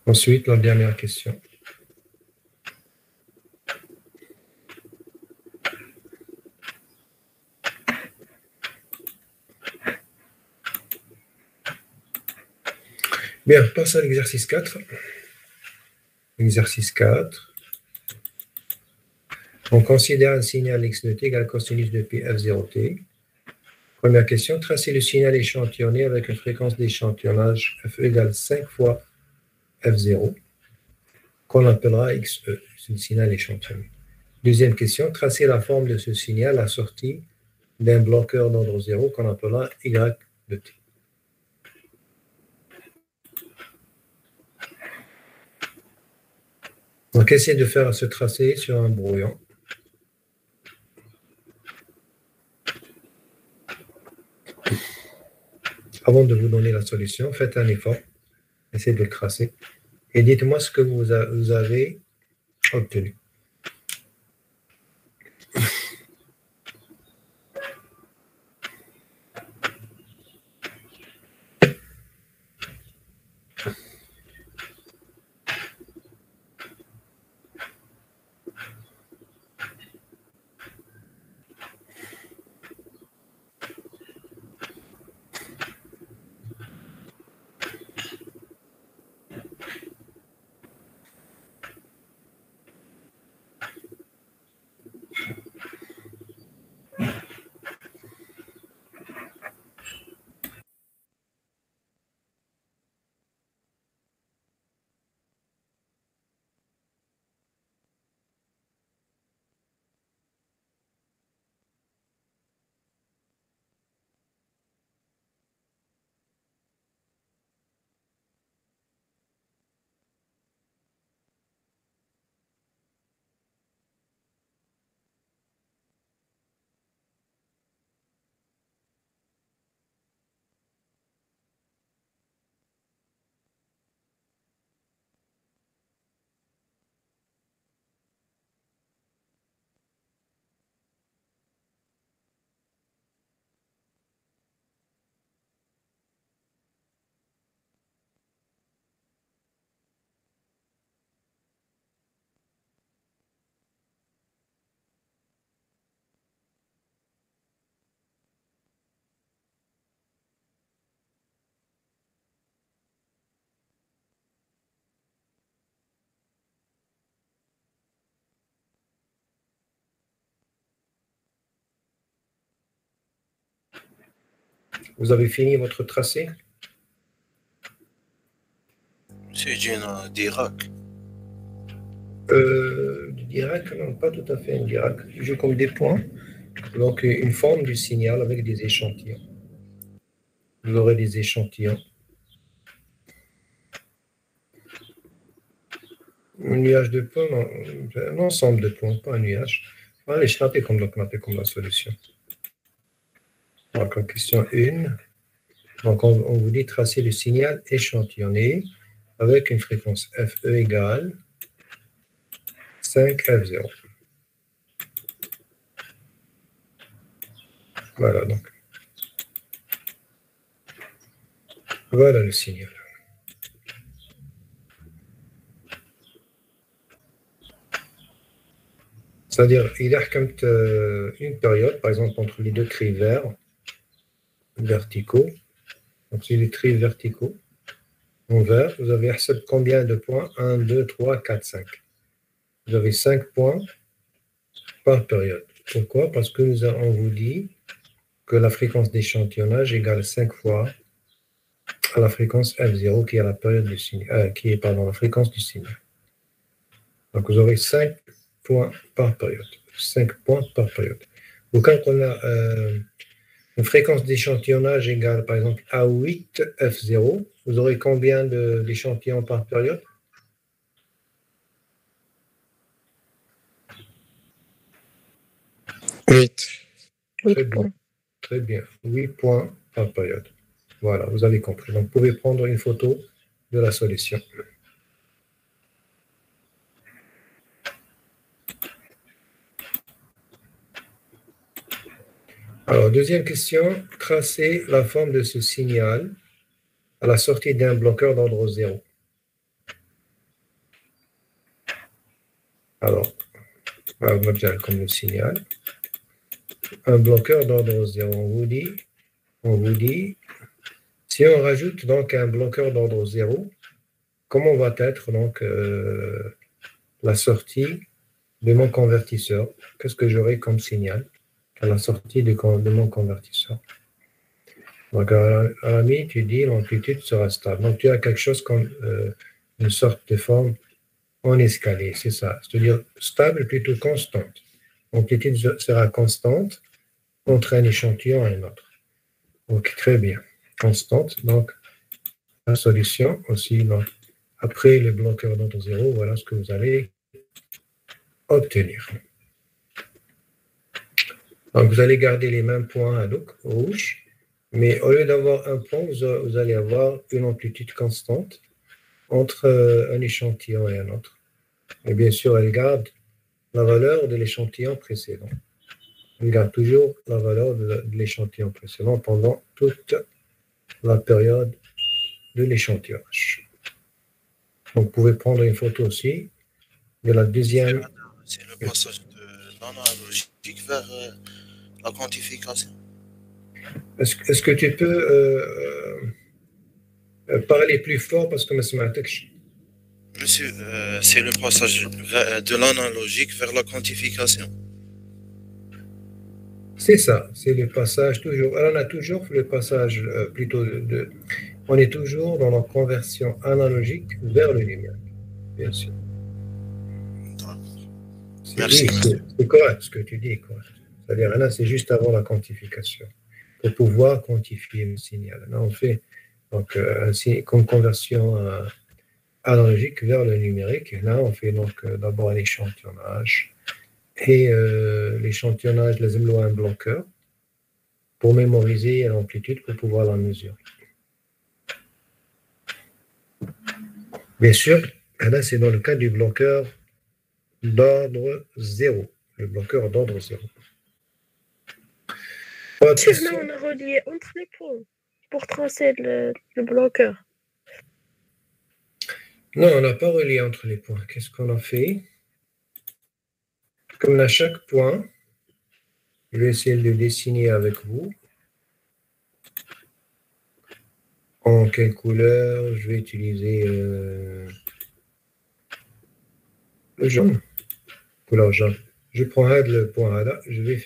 Ensuite, la dernière question. Bien, passe à l'exercice 4. Exercice 4. On considère un signal x de t égale cosinus de pi f0t. Première question, tracer le signal échantillonné avec une fréquence d'échantillonnage f égale 5 fois f0, qu'on appellera xe, c'est le signal échantillonné. Deuxième question, tracer la forme de ce signal à sortie d'un bloqueur d'ordre 0 qu'on appellera y de t. Donc, essayez de faire ce tracé sur un brouillon. Avant de vous donner la solution, faites un effort. Essayez de le tracer. Et dites-moi ce que vous avez obtenu. Vous avez fini votre tracé? C'est une Dirac. Dirac, non, pas tout à fait un Dirac. Toujours comme des points. Donc, une forme du signal avec des échantillons. Vous aurez des échantillons. Un nuage de points, non, un ensemble de points, pas un nuage. Allez, je note comme la solution. Donc, en question 1. Donc, on vous dit tracer le signal échantillonné avec une fréquence FE égale 5F0. Voilà, donc. Voilà le signal. C'est-à-dire, il a une période, par exemple, entre les deux trilles verticaux. Donc, c'est les trilles verticaux. En vert, vous avez combien de points? 1, 2, 3, 4, 5. Vous avez 5 points par période. Pourquoi? Parce que on vous dit que la fréquence d'échantillonnage égale 5 fois à la fréquence F0 qui est la période du signal, la fréquence du signal. Donc vous aurez 5 points par période. 5 points par période. Donc quand on a une fréquence d'échantillonnage égale par exemple à 8 F0, vous aurez combien d'échantillons par période? 8. Très bien. Très bien. 8 points par période. Voilà, vous avez compris. Donc, vous pouvez prendre une photo de la solution. Alors, deuxième question. Tracez la forme de ce signal à la sortie d'un bloqueur d'ordre 0. Alors, on va dire comme le signal. Un bloqueur d'ordre 0. On vous dit, si on rajoute donc un bloqueur d'ordre 0, comment va être donc la sortie de mon convertisseur? Qu'est-ce que j'aurai comme signal à la sortie de mon convertisseur? Donc, à la mi, tu dis l'amplitude sera stable. Donc, tu as quelque chose comme une sorte de forme en escalier, c'est ça. C'est-à-dire stable plutôt constante. L'amplitude sera constante entre un échantillon et un autre. Donc, très bien. Constante. Donc, la solution aussi, donc, après le bloqueur d'ordre 0, voilà ce que vous allez obtenir. Donc, vous allez garder les mêmes points donc, rouges, mais au lieu d'avoir un point, vous allez avoir une amplitude constante entre un échantillon et un autre. Et bien sûr, elle garde la valeur de l'échantillon précédent. Elle garde toujours la valeur de l'échantillon précédent pendant toute la période de l'échantillonnage. Donc, vous pouvez prendre une photo aussi de la deuxième. C'est le passage de l'analogique vers la quantification. Est-ce que tu peux parler plus fort parce que je ne m'entends pas. Monsieur, c'est le passage de l'analogique vers la quantification. C'est ça, c'est le passage toujours. Alors, on a toujours le passage plutôt on est toujours dans la conversion analogique vers le numérique, bien sûr. Merci. Oui, c'est correct ce que tu dis. C'est-à-dire, là, c'est juste avant la quantification. Pour pouvoir quantifier le signal. Là, on fait donc, une conversion analogique vers le numérique. Et là, on fait donc d'abord l'échantillonnage. Et l'échantillonnage, les un bloqueur pour mémoriser l'amplitude pour pouvoir la mesurer. Bien sûr, là, c'est dans le cas du bloqueur d'ordre 0. Le bloqueur d'ordre 0. On a relié entre les points pour tracer le bloqueur. Non, on n'a pas relié entre les points. Qu'est-ce qu'on a fait? Comme à chaque point, je vais essayer de dessiner avec vous. En quelle couleur? Je vais utiliser le jaune. Couleur jaune. Je prends le point A là. Je vais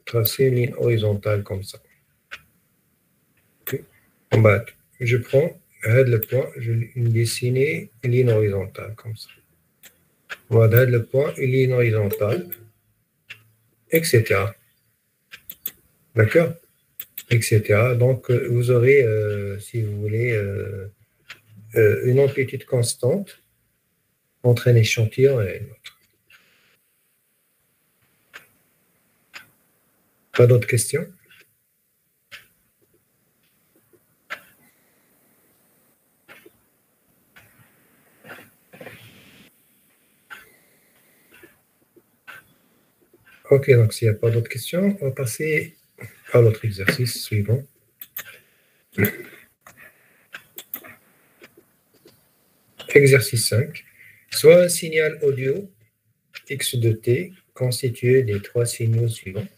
tracer une ligne horizontale comme ça. En bas, je prends le point, je vais dessiner une ligne horizontale comme ça. Voilà le point, une ligne horizontale, etc. D'accord? Etc. Donc, vous aurez, si vous voulez, une amplitude constante entre un échantillon et un autre. Pas d'autres questions? Ok, donc s'il n'y a pas d'autres questions, on va passer à l'autre exercice suivant. Exercice 5. Soit un signal audio x de t constitué des trois signaux suivants.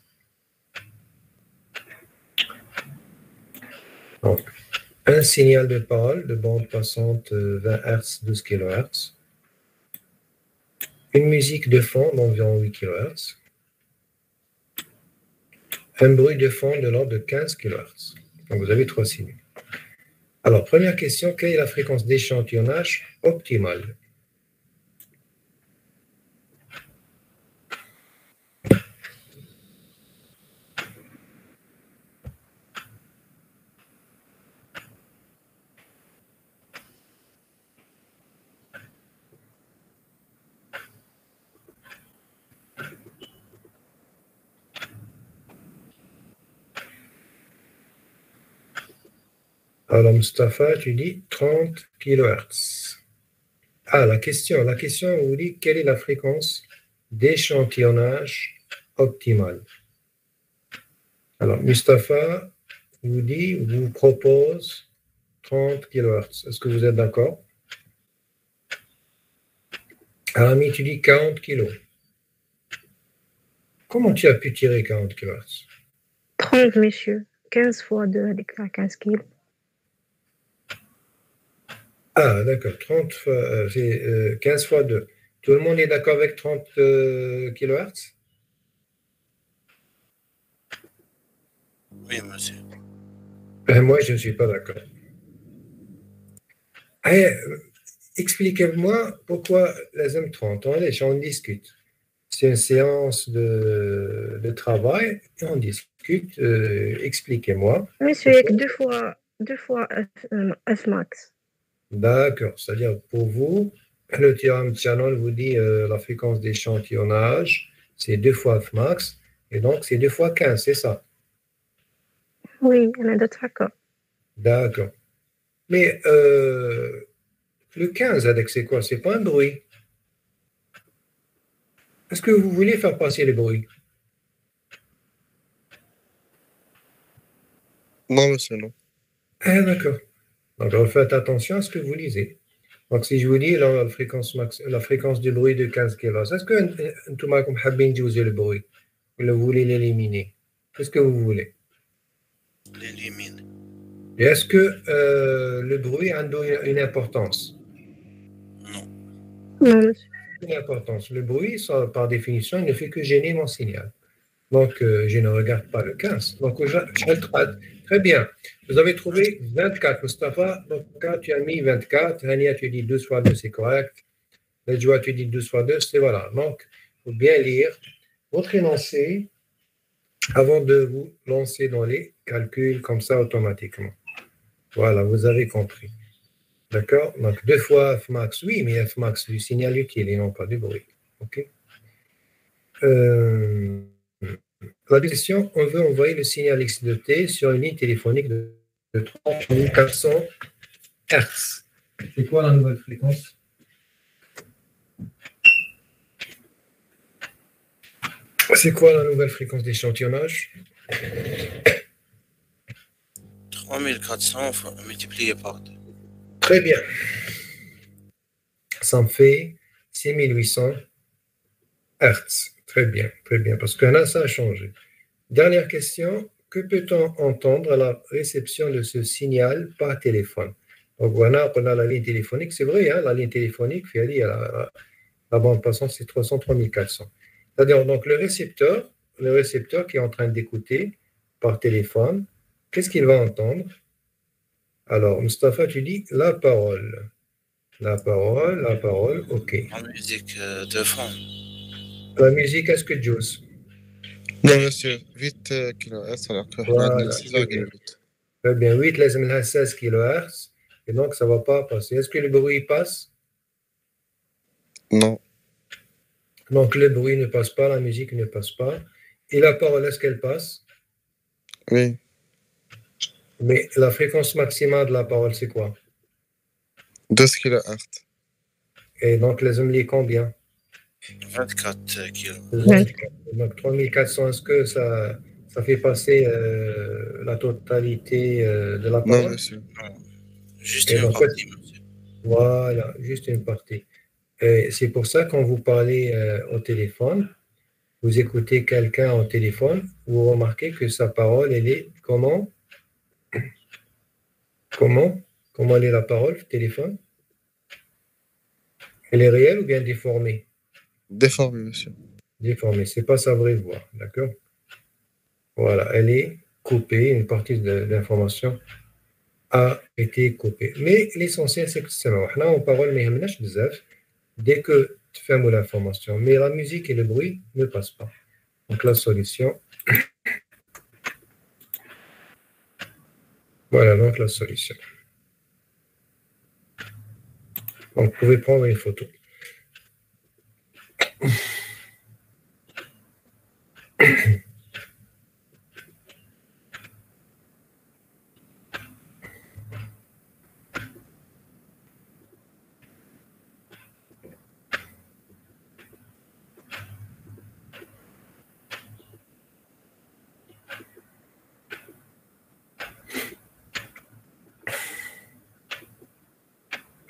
Donc, un signal de parole de bande passante 20 Hz, 12 kHz. Une musique de fond d'environ 8 kHz. Un bruit de fond de l'ordre de 15 kHz. Donc, vous avez trois signaux. Alors, première question, quelle est la fréquence d'échantillonnage optimale? Alors, Mustapha, tu dis 30 kHz. Ah, la question vous dit quelle est la fréquence d'échantillonnage optimale. Alors, Mustapha vous propose 30 kHz. Est-ce que vous êtes d'accord? Ami, tu dis 40 kg. Comment tu as pu tirer 40 kHz? 30, monsieur. 15 fois 2 avec 15 kilos. Ah, d'accord. 30 fois, c'est 15 fois 2. Tout le monde est d'accord avec 30 kHz? Oui, monsieur. Moi, je ne suis pas d'accord. Expliquez-moi pourquoi les M30. Allez, on discute. C'est une séance de travail et on discute. Expliquez-moi. Monsieur, il y a que deux fois F-max. D'accord. C'est-à-dire, pour vous, le théorème de Shannon vous dit la fréquence d'échantillonnage, c'est 2 fois Fmax, et donc c'est 2 fois 15, c'est ça? Oui, on a d'autres accords. D'accord. Mais le 15, c'est quoi? C'est pas un bruit. Est-ce que vous voulez faire passer le bruit? Non, monsieur, non. Ah, d'accord. Donc, faites attention à ce que vous lisez. Donc, si je vous dis la fréquence du bruit de 15 kHz, est-ce que vous voulez utiliser le bruit? Ou vous voulez l'éliminer? Qu'est-ce que vous voulez? L'élimine. Et est-ce que le bruit a une importance? Non. Non, monsieur. Une importance. Le bruit, ça, par définition, il ne fait que gêner mon signal. Donc, je ne regarde pas le 15. Donc, je le traite. Très bien. Vous avez trouvé 24, Mustapha. Donc, quand tu as mis 24, Hania, tu dis 12 fois 2, c'est correct. Najwa, tu dis 12 fois 2, c'est voilà. Donc, il faut bien lire votre énoncé avant de vous lancer dans les calculs comme ça automatiquement. Voilà, vous avez compris. D'accord? Donc, 2 fois Fmax, oui, mais Fmax du signal utile et non pas du bruit. OK? La question, on veut envoyer le signal X de T sur une ligne téléphonique de 30 400 Hz. C'est quoi la nouvelle fréquence? C'est quoi la nouvelle fréquence d'échantillonnage? 3400 multiplié par 2. Très bien. Ça me fait 6800 Hz. Très bien, parce que là, ça a changé. Dernière question, que peut-on entendre à la réception de ce signal par téléphone? Donc, voilà, on a la ligne téléphonique, c'est vrai, hein, la ligne téléphonique, la bande passante, c'est 303 400. C'est-à-dire, donc, le récepteur qui est en train d'écouter par téléphone, qu'est-ce qu'il va entendre? Alors, Mustapha, tu dis la parole. La parole, ok. En musique de fond. La musique, est-ce que Juice? Non, monsieur, 8 kHz alors que احنا عندنا Voilà, très bien. 6,8. Très bien, 8, لازم لها 16 kHz, et donc ça ne va pas passer. Est-ce que le bruit passe? Non, Donc le bruit ne passe pas, la musique ne passe pas. Et la parole, est-ce qu'elle passe? oui, Mais la fréquence maximale de la parole, c'est quoi? 12 kHz. Et donc les hommes, combien? 24 kilos. 24. Donc 3400, est-ce que ça fait passer la totalité de la Non, parole? monsieur. Juste Et une donc, partie, monsieur. voilà, juste une partie. Et c'est pour ça quand vous parlez au téléphone, vous écoutez quelqu'un au téléphone, vous remarquez que sa parole, elle est comment? Comment elle est la parole au téléphone? Elle est réelle ou bien déformée? Déformé, monsieur. Déformée, c'est pas sa vraie voix, d'accord? Voilà, elle est coupée, une partie de l'information a été coupée. Mais l'essentiel, c'est que c'est là, on parle, mais dès que tu fais l'information. Mais la musique et le bruit ne passent pas. Donc la solution, voilà donc la solution. Donc, vous pouvez prendre une photo.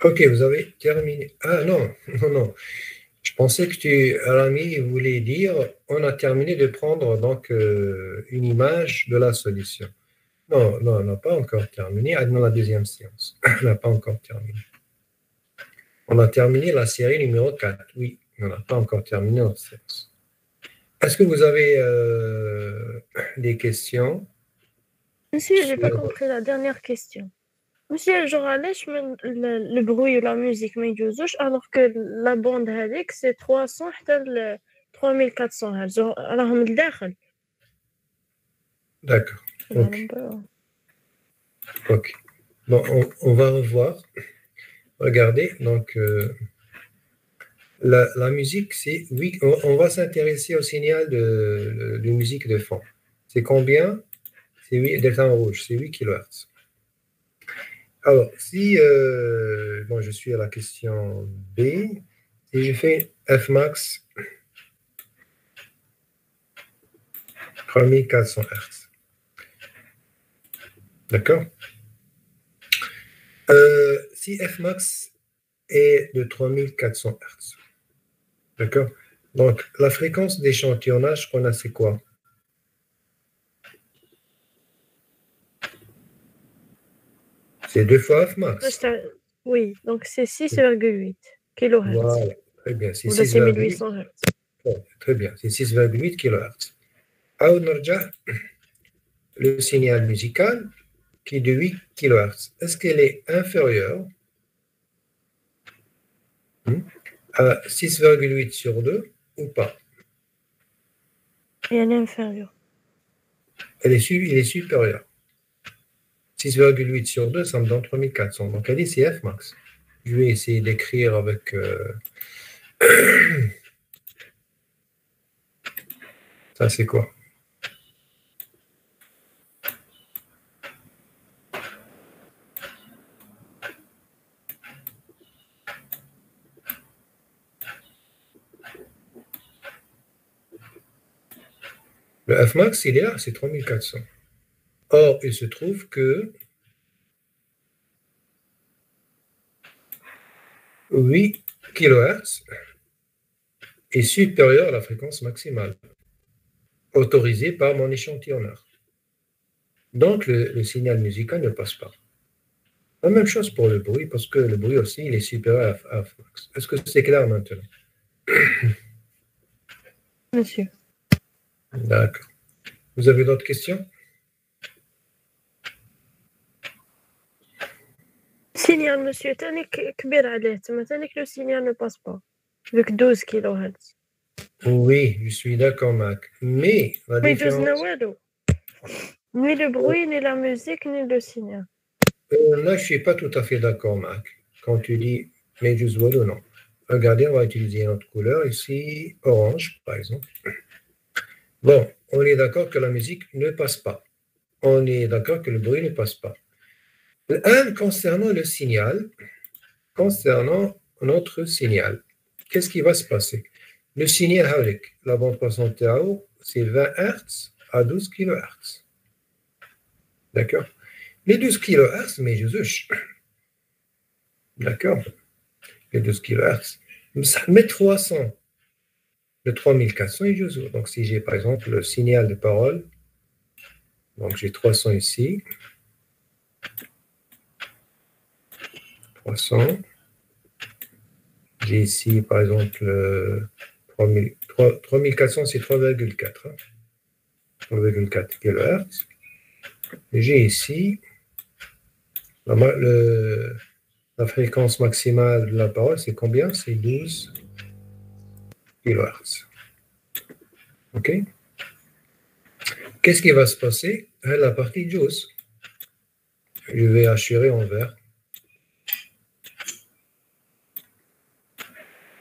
Ok, vous avez terminé. Ah non, non. Je pensais que Rami voulait dire, on a terminé de prendre donc une image de la solution. Non, on n'a pas encore terminé. Dans la deuxième séance, on n'a pas encore terminé. On a terminé la série numéro 4. Oui, on n'a pas encore terminé notre séance. Est-ce que vous avez des questions? Monsieur, j'ai pas compris la dernière question. Monsieur, genre, علاش le bruit ou la musique ما يجوزوش alors que la bande هذيك c'est 300 حتى ل 3400 Hz راهم لداخل. D'accord. Ok. Bon, on va revoir. Regardez, donc la musique, c'est oui, on va s'intéresser au signal de musique de fond. C'est combien? C'est 8 delta en rouge, c'est 8 kHz. Alors, si bon, je suis à la question B, si je fais Fmax 3400 Hz. D'accord? Si Fmax est de 3400 Hz. D'accord? Donc, la fréquence d'échantillonnage qu'on a, c'est quoi? C'est 2 fois Fmax. Oui, donc c'est 6,8 kHz. Voilà, très bien. C'est 1800 Hz. Très bien, c'est 6,8 kHz. Alors, le signal musical qui est de 8 kHz, est-ce qu'elle est inférieure à 6,8 sur 2 ou pas? Et elle est inférieure. Il est supérieur. 6,8 sur 2, ça me donne 3400. Donc, elle est CF max. Je vais essayer d'écrire avec... ça, c'est quoi? Le Fmax, il est là, c'est 3400. Or, il se trouve que 8 kHz est supérieur à la fréquence maximale autorisée par mon échantillonneur. Donc, le signal musical ne passe pas. La même chose pour le bruit, parce que le bruit aussi, il est supérieur à Fmax. Est-ce que c'est clair maintenant? Monsieur. D'accord. Vous avez d'autres questions? Signal, monsieur, تانيك كبير عليه تما تانيك le signal ne passe pas avec 12 kHz. Oui, je suis d'accord, Mac. Mais la ما يجوزنا différence, والو. Ni le bruit, ni la musique, ni le signal. là, je suis pas tout à fait d'accord, Mac. Quand tu dis mais juste voilà, non. Regardez, on va utiliser une autre couleur ici, orange, par exemple. Bon, on est d'accord que la musique ne passe pas. On est d'accord que le bruit ne passe pas. Concernant le signal, concernant notre signal, qu'est-ce qui va se passer? Le signal avec la bande passante à haut, c'est 20 Hz à 12 kHz. D'accord? Les 12 kHz, mais je sais. D'accord? Les 12 kHz. Mais 300, le 3400 et je sais. Donc, si j'ai par exemple le signal de parole, donc j'ai 300 ici. 300. J'ai ici, par exemple, 3400, c'est 3,4. 3,4 kHz. J'ai ici la fréquence maximale de la parole, c'est combien? C'est 12 kHz. OK? Qu'est-ce qui va se passer? La partie JAWS. Je vais assurer en vert.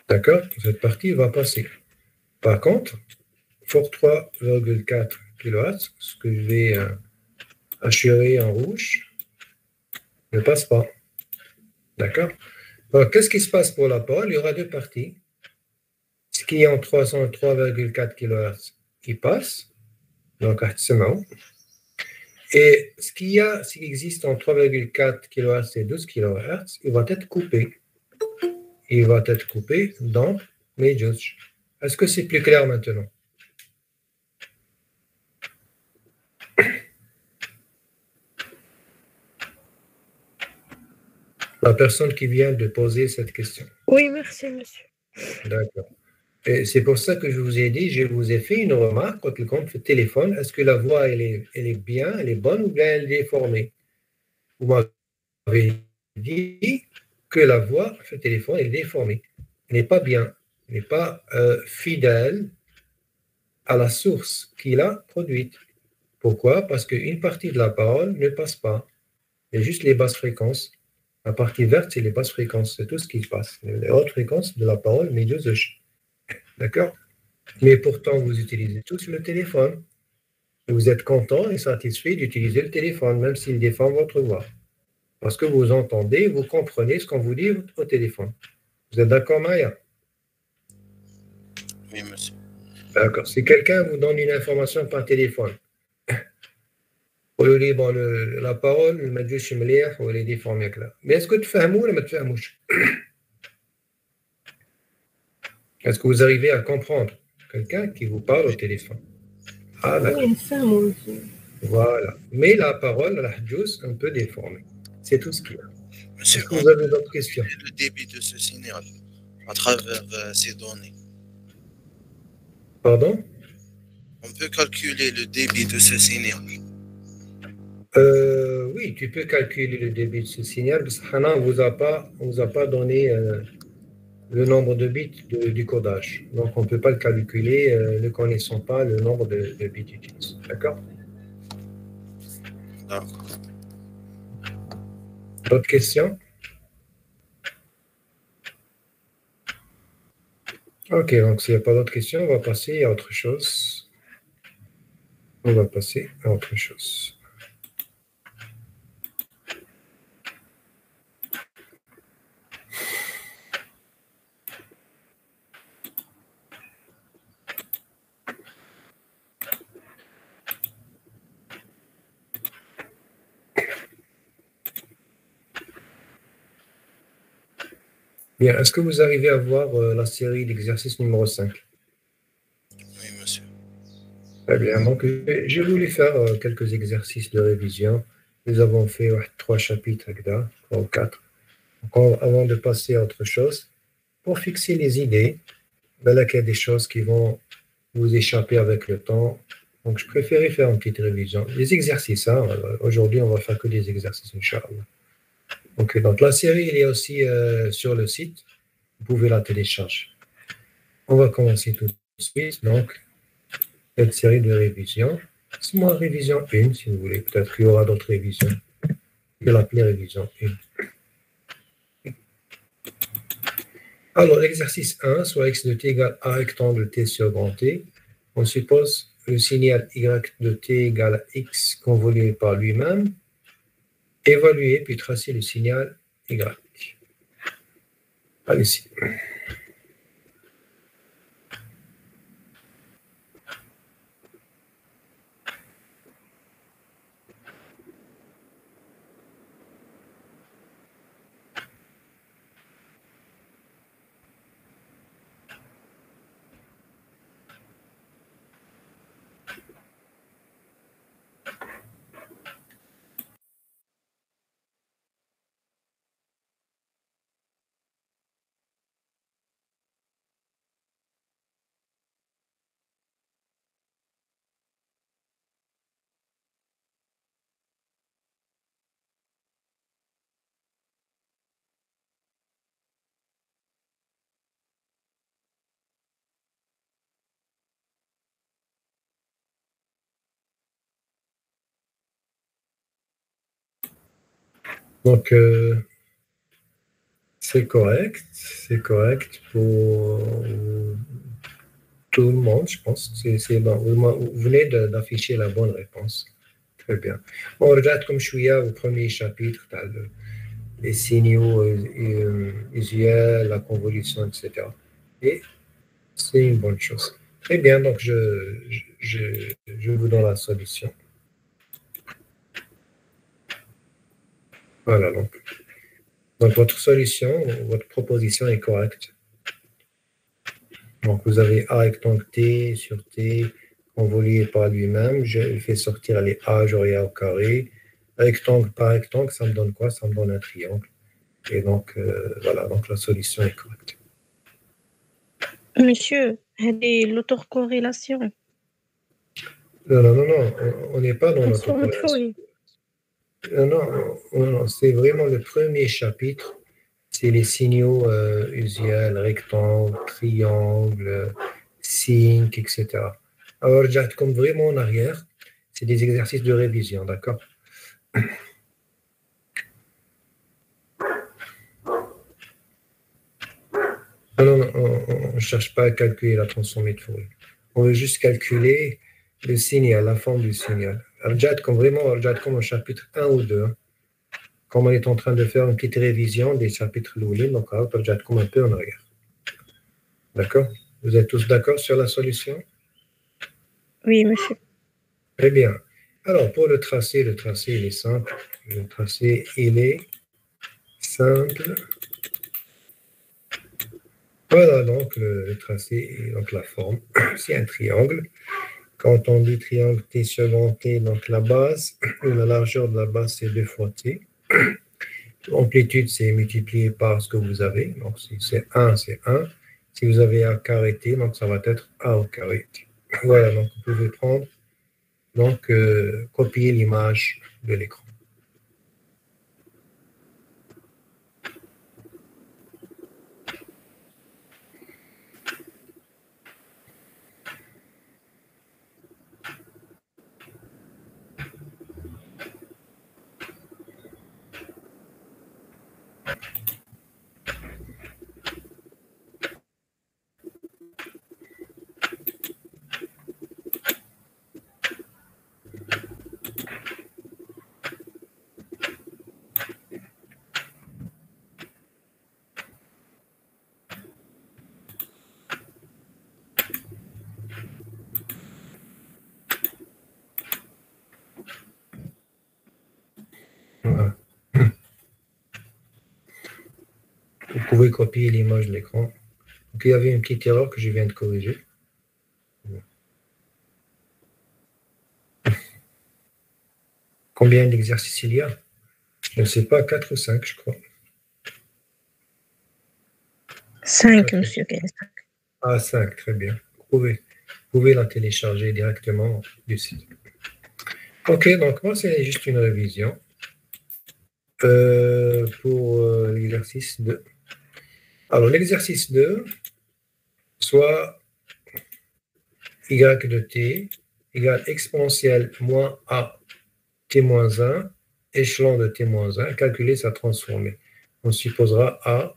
D'accord? Cette partie va passer. Par contre, pour 3,4 kHz, ce que je vais assurer en rouge, ne passe pas. D'accord? Alors, qu'est-ce qui se passe pour la parole? Il y aura deux parties. Ce qui est en 3,4 kHz, il passe. Donc, et ce qui existe en 3,4 kHz et 12 kHz, il va être coupé. Il va être coupé dans mes JAWS. Est-ce que c'est plus clair maintenant? La personne qui vient de poser cette question. Oui, merci, monsieur. D'accord. Et c'est pour ça que je vous ai dit, je vous ai fait une remarque quand le compte fait téléphone. Est-ce que la voix, elle est bien, elle est bonne ou bien elle est déformée? Vous m'avez dit que la voix fait téléphone est déformée. Elle n'est pas bien. Elle n'est pas fidèle à la source qu'il a produite. Pourquoi? Parce qu'une partie de la parole ne passe pas. Il y a juste les basses fréquences. La partie verte, c'est les basses fréquences. C'est tout ce qui se passe. Les hautes fréquences de la parole, mais deux H. D'accord? Mais pourtant, vous utilisez tous le téléphone. Vous êtes content et satisfait d'utiliser le téléphone, même s'il défend votre voix. Parce que vous entendez, vous comprenez ce qu'on vous dit au téléphone. Vous êtes d'accord, Maya? Oui, monsieur. D'accord. Si quelqu'un vous donne une information par téléphone, ويقول لي bon, la parole ما تجوش مليح ولا déformée là. Mais est-ce que تفهموا ولا ما تفهموش? Est-ce que vous arrivez à comprendre quelqu'un qui vous parle au téléphone? Ah, d'accord. Oui, ça, moi aussi. Voilà. Mais la parole, la hadjous, un peu déformée. C'est tout ce qu'il y a. Monsieur, Est-ce que vous avez d'autres questions? le débit de ce signal à travers ces données. Pardon? On peut calculer le débit de ce signal. Oui, tu peux calculer le débit de ce signal, parce qu'on ne vous a pas donné le nombre de bits du codage. Donc, on ne peut pas le calculer ne connaissant pas le nombre de bits utilisés. D'accord? D'accord. D'autres questions? Ok, donc s'il n'y a pas d'autres questions, on va passer à autre chose. On va passer à autre chose. Bien, est-ce que vous arrivez à voir la série d'exercices numéro 5? Oui, monsieur. Très bien, donc j'ai voulu faire quelques exercices de révision. Nous avons fait 3 chapitres, 3 ou 4. Donc, avant de passer à autre chose, pour fixer les idées, ben là, il y a des choses qui vont vous échapper avec le temps. Donc, je préférais faire une petite révision. Les exercices, hein, aujourd'hui, on va faire que des exercices, Inch'Allah. Ok, donc la série, il est aussi sur le site. Vous pouvez la télécharger. On va commencer tout de suite. Donc, cette série de révisions. C'est moi révision 1, si vous voulez. Peut-être qu'il y aura d'autres révisions. Je vais l'appeler révision 1. Alors, l'exercice 1, soit x de t égale a rectangle t sur grand T. On suppose le signal y de t égale à x convolué par lui-même. Évaluer puis tracer le signal y. Allez-y. Donc, c'est correct pour tout le monde, je pense. C'est bon. Vous venez d'afficher la bonne réponse. Très bien. On regarde comme chouïa au premier chapitre, les signaux usuels, la convolution, etc. Et c'est une bonne chose. Très bien, donc je vous donne la solution. Voilà, donc votre solution, votre proposition est correcte. Donc vous avez A rectangle T sur T convolué par lui-même. Je fais sortir les A, j'aurai A au carré. Rectangle par rectangle, ça me donne quoi? Ça me donne un triangle. Et donc, voilà, donc la solution est correcte. Monsieur, c'est l'autocorrélation. Non, on n'est pas dans l'autocorrélation. Non, c'est vraiment le premier chapitre. C'est les signaux usuels, rectangle, triangle, signe, etc. Alors, comme vraiment en arrière, c'est des exercices de révision, d'accord? Non, on ne cherche pas à calculer la transformée de Fourier. On veut juste calculer le signal, la forme du signal. Comme au chapitre 1 ou 2, comme on est en train de faire une petite révision des chapitres Loulin, donc comme un peu en arrière. D'accord? Vous êtes tous d'accord sur la solution? Oui, monsieur. Très bien. Alors, pour le tracé, il est simple. Le tracé, il est simple. Voilà, donc le tracé, donc la forme, c'est un triangle. Quand on dit triangle T sur grand T, donc la base, la largeur de la base, c'est 2 fois T. L'amplitude, c'est multiplié par ce que vous avez. Donc, si c'est 1, c'est 1. Si vous avez A carré T, donc ça va être A au carré T. Voilà, donc vous pouvez prendre, donc copier l'image de l'écran. Voilà. Vous pouvez copier l'image de l'écran. Donc, il y avait une petite erreur que je viens de corriger. Combien d'exercices il y a? Je ne sais pas, 4 ou 5, je crois. 5, monsieur. 5, très bien. Vous pouvez la télécharger directement du site. Ok, donc moi, c'est juste une révision. pour l'exercice 2. Alors, l'exercice 2, soit y de t égale exponentielle moins a t moins 1, échelon de t moins 1, calculer sa transformée. On supposera a,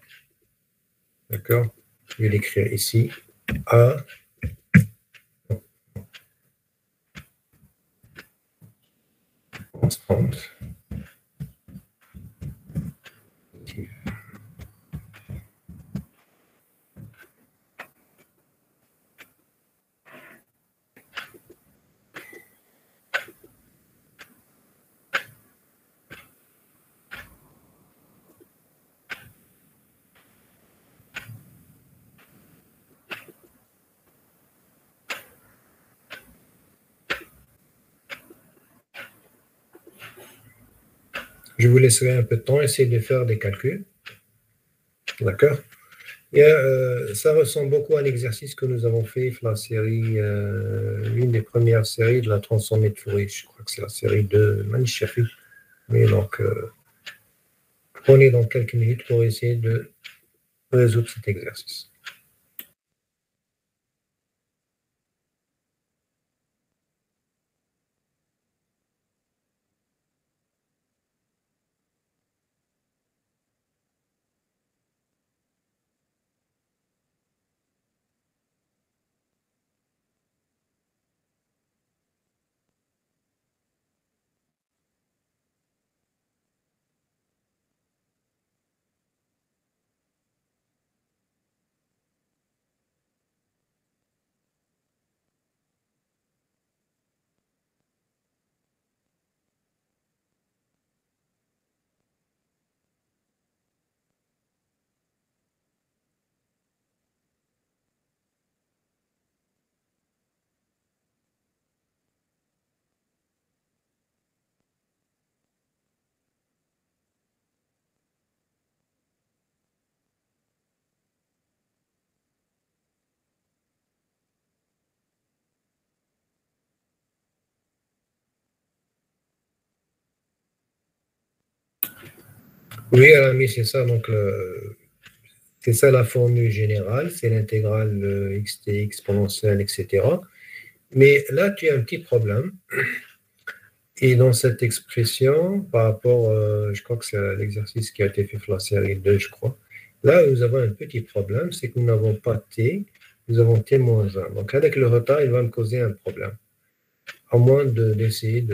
d'accord, je vais l'écrire ici, a constante. Je vous laisserai un peu de temps, essayer de faire des calculs. D'accord? Et, ça ressemble beaucoup à l'exercice que nous avons fait la série, l'une des premières séries de la transformée de Fourier. Je crois que c'est la série de Manichafi. Mais donc, prenez donc quelques minutes pour essayer de résoudre cet exercice. Oui, Ami, c'est ça. Donc, c'est ça la formule générale, c'est l'intégrale xt exponentielle, etc. Mais là, tu as un petit problème. Et dans cette expression, par rapport, je crois que c'est l'exercice qui a été fait pour la série 2, je crois. Là, nous avons un petit problème, c'est que nous n'avons pas t, nous avons t moins 1. Donc, avec le retard, il va me causer un problème. À moins d'essayer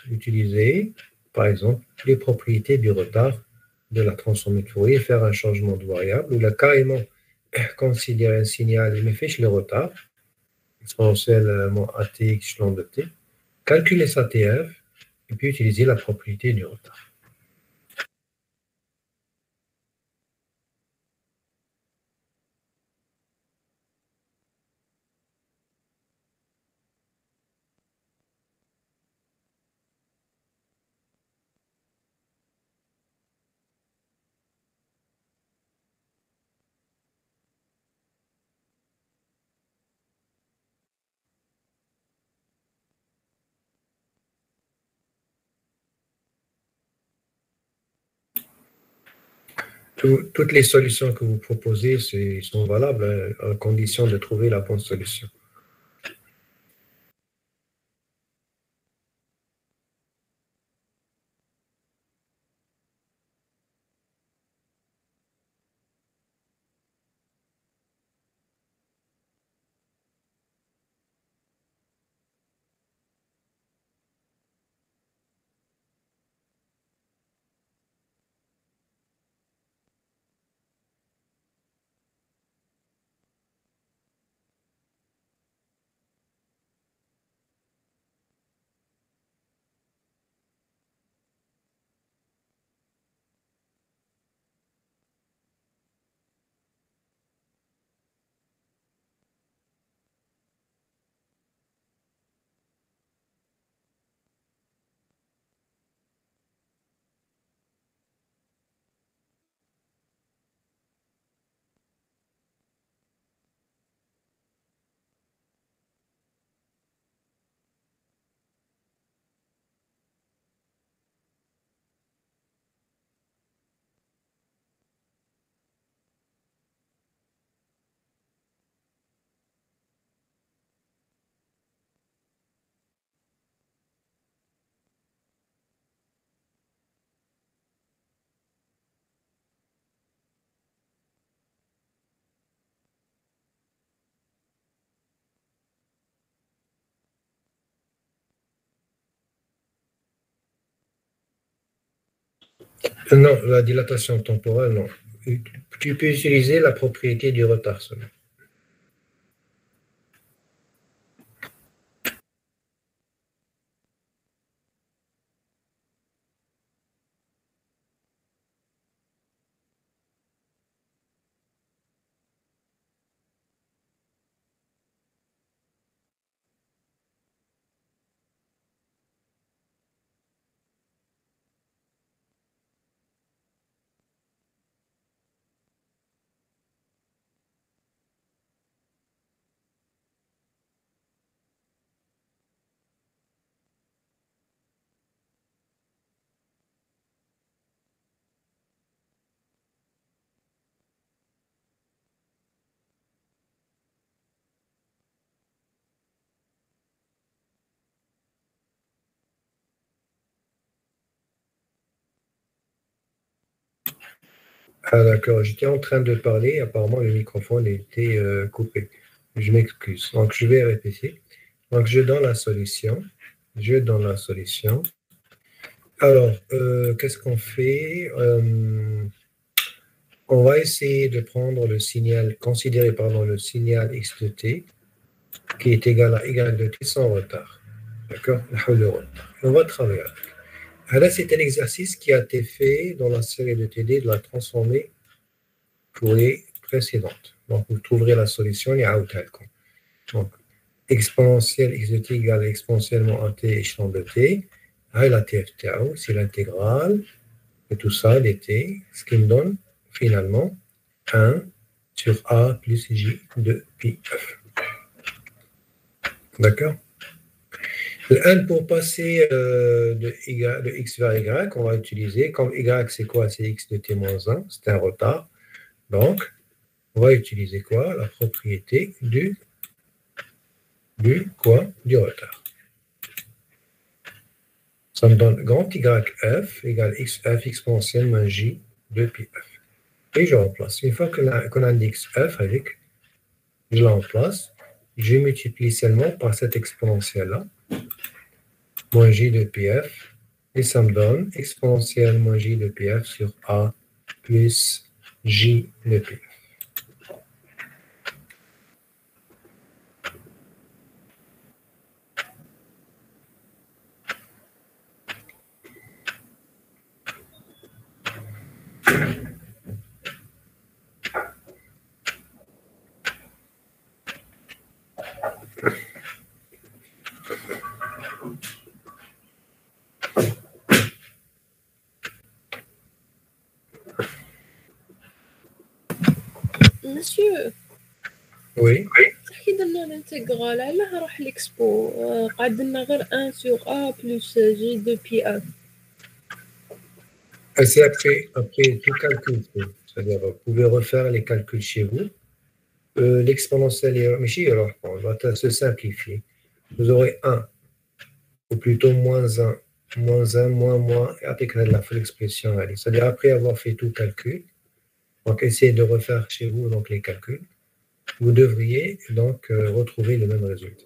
d'utiliser, par exemple, les propriétés du retard de la transformée de Fourier, faire un changement de variable, ou là, carrément, considérer un signal, il me fiche le retard, exponentiellement at échelon de t, calculer sa TF, et puis utiliser la propriété du retard. Toutes les solutions que vous proposez sont valables à condition de trouver la bonne solution. Non, la dilatation temporelle, non. Tu peux utiliser la propriété du retard seulement. Ah d'accord, j'étais en train de parler, apparemment le microphone était coupé. Je m'excuse. Donc je vais répéter. Donc je donne la solution. Je donne la solution. Alors, qu'est-ce qu'on fait? On va essayer de prendre le signal, considérer pardon, le signal x de t qui est égal à égal de t sans retard. D'accord? Le retard. On va travailler avec. Là, c'est un exercice qui a été fait dans la série de TD de la transformée pour les précédentes. Donc, vous trouverez la solution, il y a donc, exponentielle x de t égale exponentiellement un t échelon de t. La TFTAO, c'est l'intégrale de tout ça, dt, ce qui me donne finalement 1 sur a plus j de pi f. D'accord? Le 1, pour passer de x vers y, on va utiliser, comme y c'est quoi? C'est x de t moins 1, c'est un retard. Donc, on va utiliser quoi? La propriété du retard. Ça me donne grand YF égale XF exponentielle moins J de pi F. Et je remplace. Une fois qu'on indique F avec, je la remplace, je multiplie seulement par cette exponentielle-là, moins J de pi F, et ça me donne exponentielle moins J de pi F sur A plus J de pi F. Monsieur, Oui. كي درنا الانتجرال علاه راح ليكسبو قعدنا غير 1 sur a plus j de pi f. C'est après tout calcul. C'est-à-dire, vous pouvez refaire les calculs chez vous. L'exponentielle, alors, on va se simplifier. Vous aurez 1, ou plutôt moins 1, moins, et avec la full expression. C'est-à-dire, après avoir fait tout calcul, donc essayez de refaire chez vous donc, les calculs. Vous devriez donc retrouver le même résultat.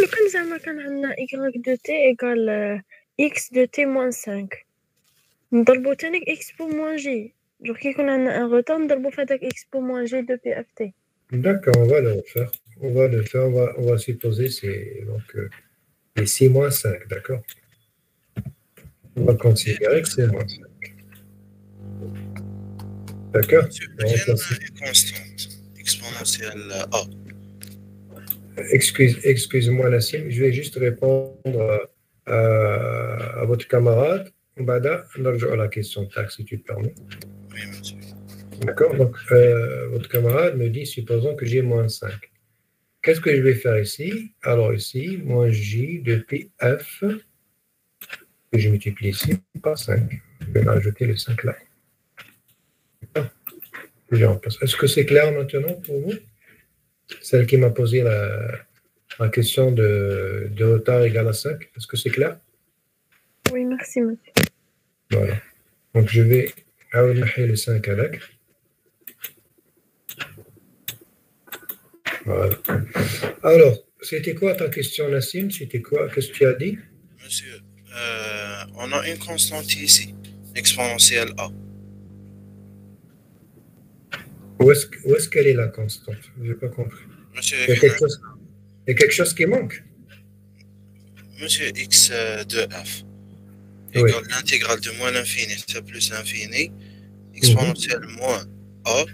لو كان زعما كان عندنا y de t égale x de t moins 5 نضربو تاني x pour moins j genre كي يكون عندنا un retard نضربو في هذاك x pour moins j de pi f t. D'accord, on va le refaire. On va supposer les 6 moins 5, d'accord? On va considérer que c'est moins 5. D'accord? Est constante, exponentielle A. Excuse-moi, Nassim, je vais juste répondre à votre camarade. Bada, à la question de taxe, si tu le permets. Oui, monsieur. D'accord? Donc, votre camarade me dit, supposons que j'ai moins 5. Qu'est-ce que je vais faire ici? Alors ici, moins j de pi f, que je multiplie ici par 5. Je vais rajouter le 5 là. Est-ce que c'est clair maintenant pour vous? Celle qui m'a posé la question de retard égal à 5. Est-ce que c'est clair? Oui, merci, monsieur. Voilà. Donc, je vais ajouter le 5 avec. Voilà. Alors, c'était quoi ta question, Nassim? C'était quoi? Qu'est-ce que tu as dit? Monsieur, on a une constante ici, exponentielle A. Où est-ce qu'elle est la constante? Je n'ai pas compris. Monsieur, Il y a quelque chose qui manque? monsieur x de f Oui. égale l'intégrale de moins l'infini, c plus l'infini, exponentielle moins a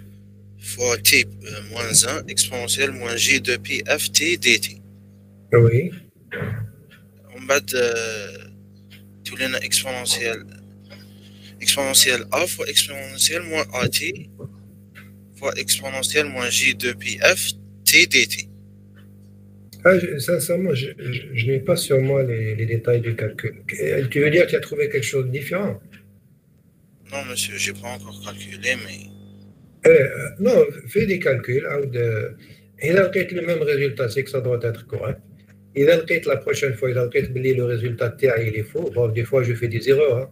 fois t moins 1, exponentielle moins j de pi f t dt. Oui. On bat tous les exponentielle a fois exponentielle moins at fois exponentielle moins j de pi f t dt. Sincèrement, je n'ai pas sur moi les détails du calcul. Tu veux dire que tu as trouvé quelque chose de différent? Non, monsieur, j'ai pas encore calculé, mais Non, fais des calculs. Il a le même résultat, c'est que ça doit être correct. Il a la prochaine fois, il a le résultat il est faux. Bon, des fois, je fais des erreurs. Hein.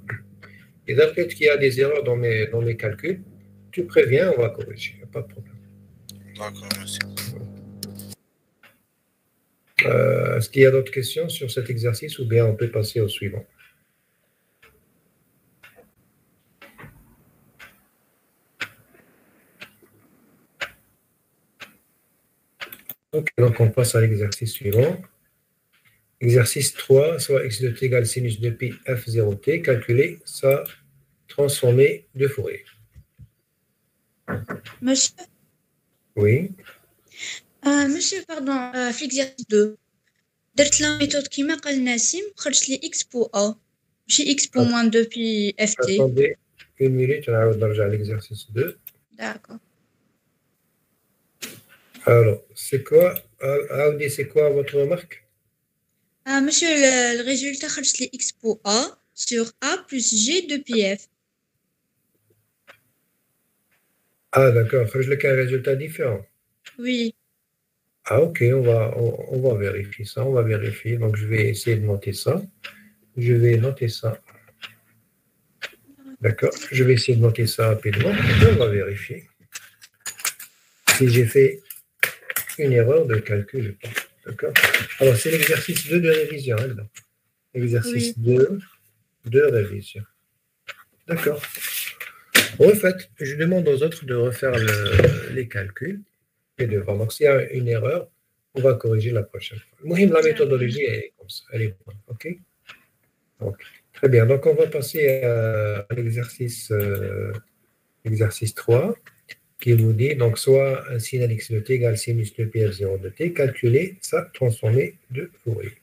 Il a qu'il y a des erreurs dans mes calculs. Tu préviens, on va corriger. Il n'y a pas de problème. d'accord, monsieur. Est-ce qu'il y a d'autres questions sur cet exercice ou bien on peut passer au suivant? Ok, donc on passe à l'exercice suivant. Exercice 3, soit x de t égale sinus de pi f0t, calculer sa transformée de Fourier. Monsieur, Oui. monsieur, pardon, في l'exercice 2 درت la méthode كيما قال ناسم خرجت لي x pour a ماشي x pour moins 2 pi ft. Attendez une minute, on va نرجع à l'exercice 2. D'accord. Alors, c'est quoi, c'est quoi votre remarque? Monsieur, le résultat خرجت لي x pour a sur a plus g de pi f. Ah, d'accord, je l'ai un résultat différent. Oui. Ah, ok, on va vérifier ça, on va vérifier. Donc, je vais essayer de noter ça. Je vais noter ça. D'accord, je vais essayer de noter ça rapidement. On va vérifier si j'ai fait une erreur de calcul. D'accord. Alors, c'est l'exercice 2 de révision. Hein, exercice Oui. 2 de révision. D'accord. Refaites. Je demande aux autres de refaire les calculs et de voir. Donc, s'il y a une erreur, on va corriger la prochaine fois. La méthodologie est comme ça. Elle est bonne. OK? Donc, très bien. Donc, on va passer à l'exercice exercice 3 qui nous dit, donc, soit un sin x de t égale sinus de pi f0 de t, calculer sa transformée de Fourier.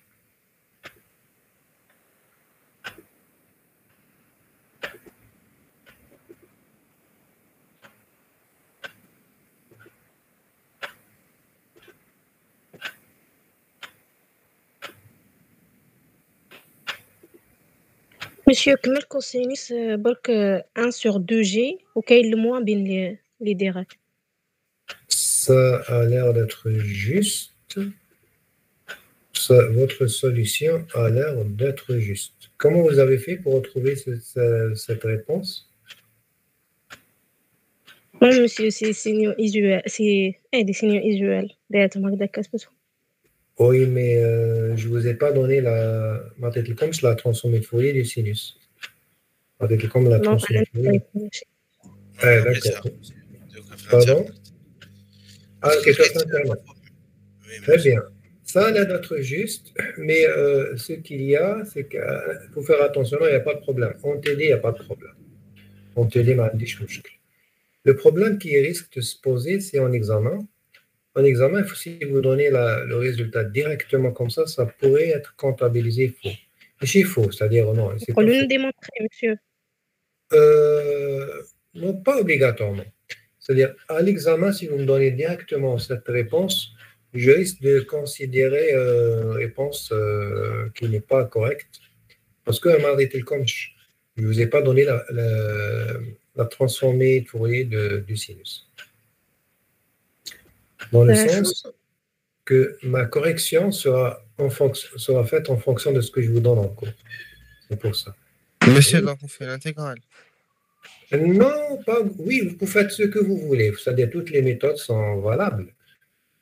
Monsieur, كمل cosinus برك 1 sur 2g وكاين le moins بين les dirac. Ça a l'air d'être juste. Votre solution a l'air d'être juste. Comment vous avez fait pour retrouver cette réponse? Oui, monsieur, c'est signaux usuels. C'est des signaux usuels. Oui, mais je ne vous ai pas donné la transformée de Fourier du sinus. Comme la transformée de Fourier. D'accord. Pardon? Ah, quelque chose d'intéressant. Très bien. Ça a l'air d'être juste, mais ce qu'il y a, c'est qu'il faut faire attention, il n'y a pas de problème. En TD, il n'y a pas de problème. En TD, le problème qui risque de se poser, c'est en examen. En examen, si vous donnez le résultat directement comme ça pourrait être comptabilisé faux. Et c'est faux, c'est-à-dire non. Pour le démontrer, monsieur. Non, pas obligatoirement. C'est-à-dire, à l'examen, si vous me donnez directement cette réponse, je risque de considérer une réponse qui n'est pas correcte. Parce que je ne vous ai pas donné la transformée de Fourier du sinus. Dans le sens que ma correction sera faite en fonction de ce que je vous donne en cours. C'est pour ça. Monsieur, là, vous faites l'intégrale. Non, pas. Oui, vous faites ce que vous voulez. C'est-à-dire toutes les méthodes sont valables.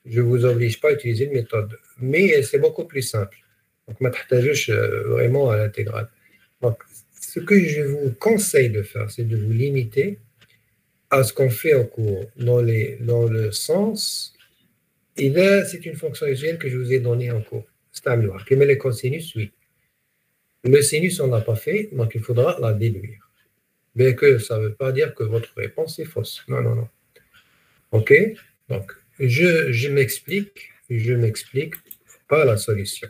je ne vous oblige pas à utiliser une méthode. Mais c'est beaucoup plus simple. Donc, je ne m'attache vraiment à l'intégrale. Donc, ce que je vous conseille de faire, c'est de vous limiter à ce qu'on fait en cours, dans le sens, et là, c'est une fonction usuelle que je vous ai donnée en cours. C'est à mémoire. Mais les cosinus, oui. Le sinus, on n'a pas fait, donc il faudra la déduire. Mais que ça ne veut pas dire que votre réponse est fausse. Non, non, non. OK? Donc, je m'explique pas la solution.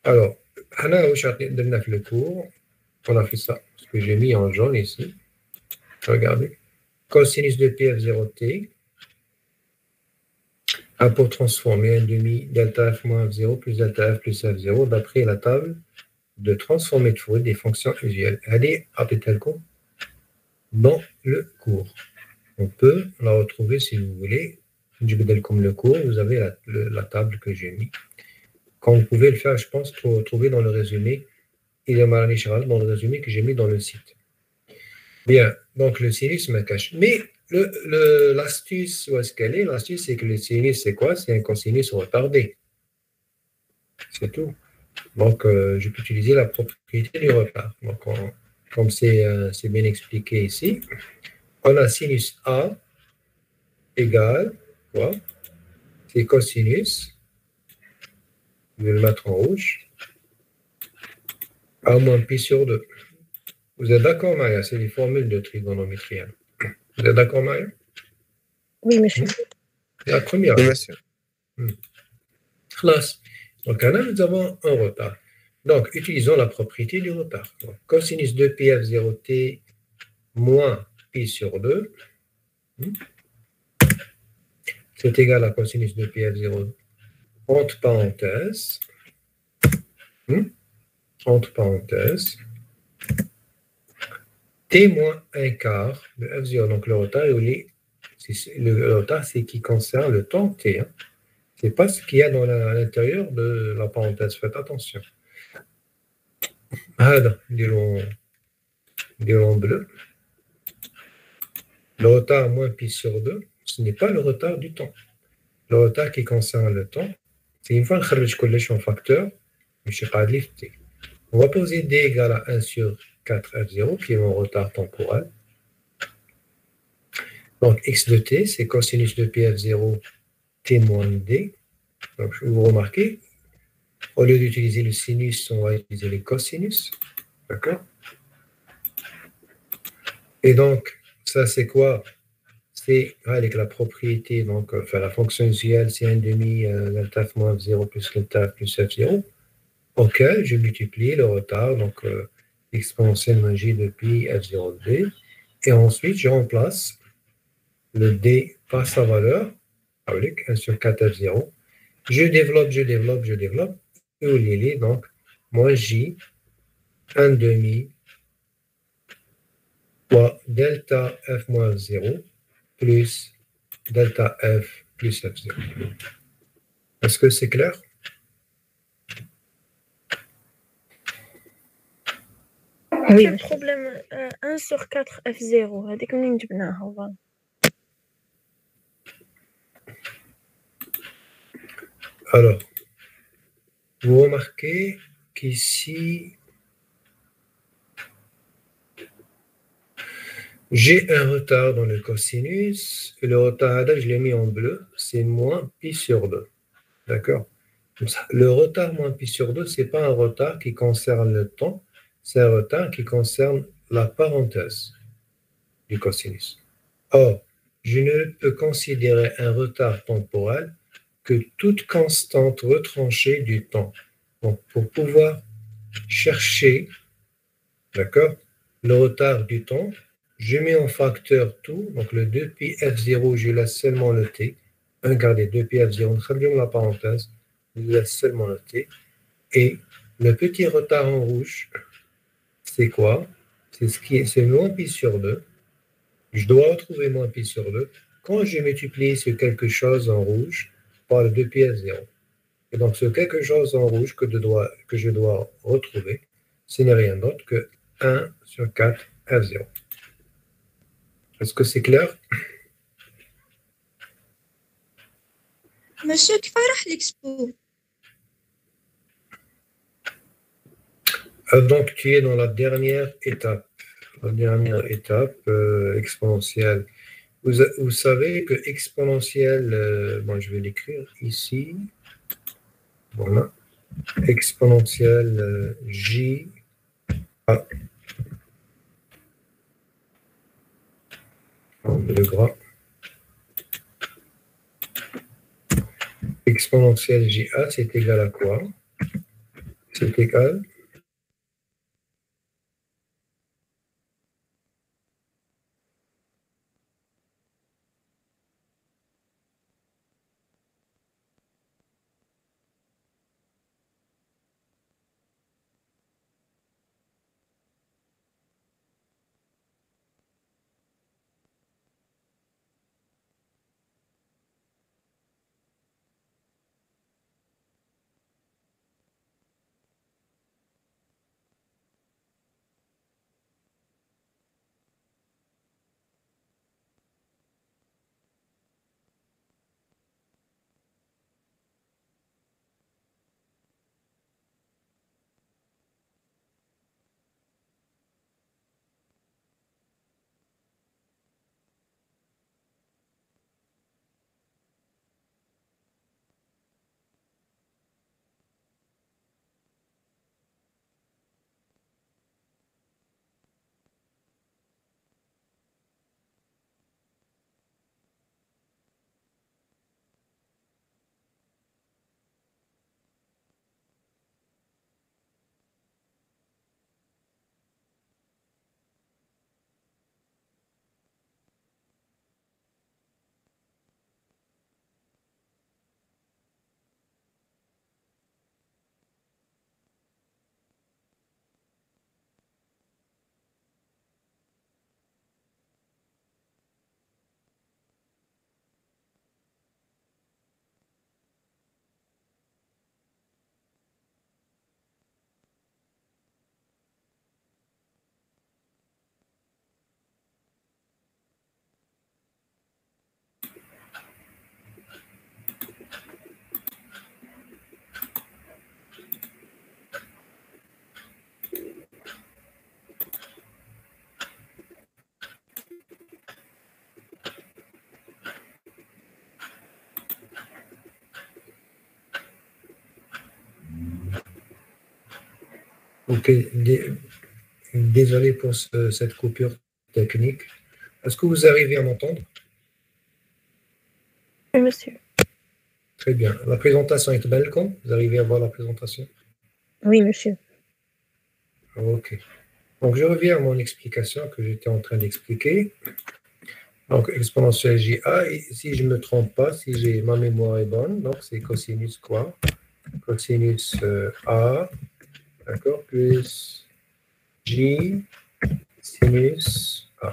Alors, Hana, le cours, on a fait ça, ce que j'ai mis en jaune ici. Regardez. Cosinus de pi f0t a pour transformer 1,5 delta f moins f0 plus delta f plus f0 d'après la table de transformer de Fourier des fonctions usuelles. Allez, appelez-le dans le cours. On peut la retrouver si vous voulez. Je vais comme le cours, vous avez la table que j'ai mis. Quand vous pouvez le faire, je pense, pour trouver dans le résumé, il y a dans le résumé que j'ai mis dans le site. Bien, donc le sinus me cache. Mais l'astuce, où est-ce qu'elle est? L'astuce, c'est que le sinus, c'est quoi? C'est un cosinus retardé. C'est tout. Donc, je peux utiliser la propriété du retard. Donc, comme c'est bien expliqué ici, on a sinus A égale quoi? C'est cosinus, je vais le mettre en rouge, A moins pi sur 2. Vous êtes d'accord, Maria? C'est les formules de trigonométrie. Hein. Vous êtes d'accord, Maria? Oui, monsieur. C'est la première. Oui, monsieur. Classe. Donc, là, nous avons un retard. Donc, utilisons la propriété du retard. Donc, cosinus de pi f0t moins pi sur 2, c'est égal à cosinus de pi f0 entre parenthèses, t moins 1 quart de f0. Donc, le retard, le retard, c'est qui concerne le temps t. Hein. Ce n'est pas ce qu'il y a à l'intérieur de la parenthèse. Faites attention. هذا نديرو en bleu. Le retard moins pi sur 2, ce n'est pas le retard du temps. Le retard qui concerne le temps, c'est une fois que je نخرج en facteur, ماشي قاعد لي في t. On va poser d égale à 1 sur 4 f0, qui est mon retard temporel. Donc x de t, c'est cosinus de pi f0 t moins d. Donc vous remarquez, au lieu d'utiliser le sinus, on va utiliser les cosinus. D'accord? Et donc, ça, c'est quoi? C'est avec la propriété, donc, enfin, la fonction usuelle, c'est 1,5 delta f moins f0 plus delta f plus f0, auquel je multiplie le retard, donc exponentielle moins j de pi f0 de d, et ensuite, je remplace le d par sa valeur, avec 1 sur 4 f0. Je développe, et au lieu, donc, moins j, 1,5 fois delta f moins f0 plus delta f plus f0. Est-ce que c'est clair? Oui. Le problème, 1 sur 4 f0, هذيك منين جبناها؟ Alors, vous remarquez qu'ici, j'ai un retard dans le cosinus, et le retard, je l'ai mis en bleu, c'est moins pi sur 2. D'accord? Le retard moins pi sur 2, ce n'est pas un retard qui concerne le temps, c'est un retard qui concerne la parenthèse du cosinus. Or, je ne peux considérer un retard temporel que toute constante retranchée du temps. Donc, pour pouvoir chercher, d'accord, le retard du temps, je mets en facteur tout, donc le 2pi f0, je laisse seulement le t. Regardez, 2pi f0, très bien la parenthèse, je laisse seulement le t. Et le petit retard en rouge, c'est quoi? C'est moins pi sur 2. Je dois retrouver moins pi sur 2 quand je multiplie ce quelque chose en rouge par le 2pi f0. Et donc, ce quelque chose en rouge que je dois retrouver, ce n'est rien d'autre que 1 sur 4 f0. Est-ce que c'est clair? Monsieur, كيف راح l'expo? Donc, tu es dans la dernière étape. La dernière étape exponentielle. Vous savez que exponentielle, bon, je vais l'écrire ici. Voilà. Exponentielle J A. Le gras. Exponentielle JA, c'est égal à quoi? C'est égal. Ok, désolé pour cette coupure technique. Est-ce que vous arrivez à m'entendre? Oui, monsieur. Très bien. La présentation est belle, quand vous arrivez à voir la présentation? Oui, monsieur. Ok. Donc, je reviens à mon explication que j'étais en train d'expliquer. Donc, exponentielle JA, et si je ne me trompe pas, si ma mémoire est bonne, donc c'est cosinus quoi? Cosinus A, d'accord, plus J sinus A.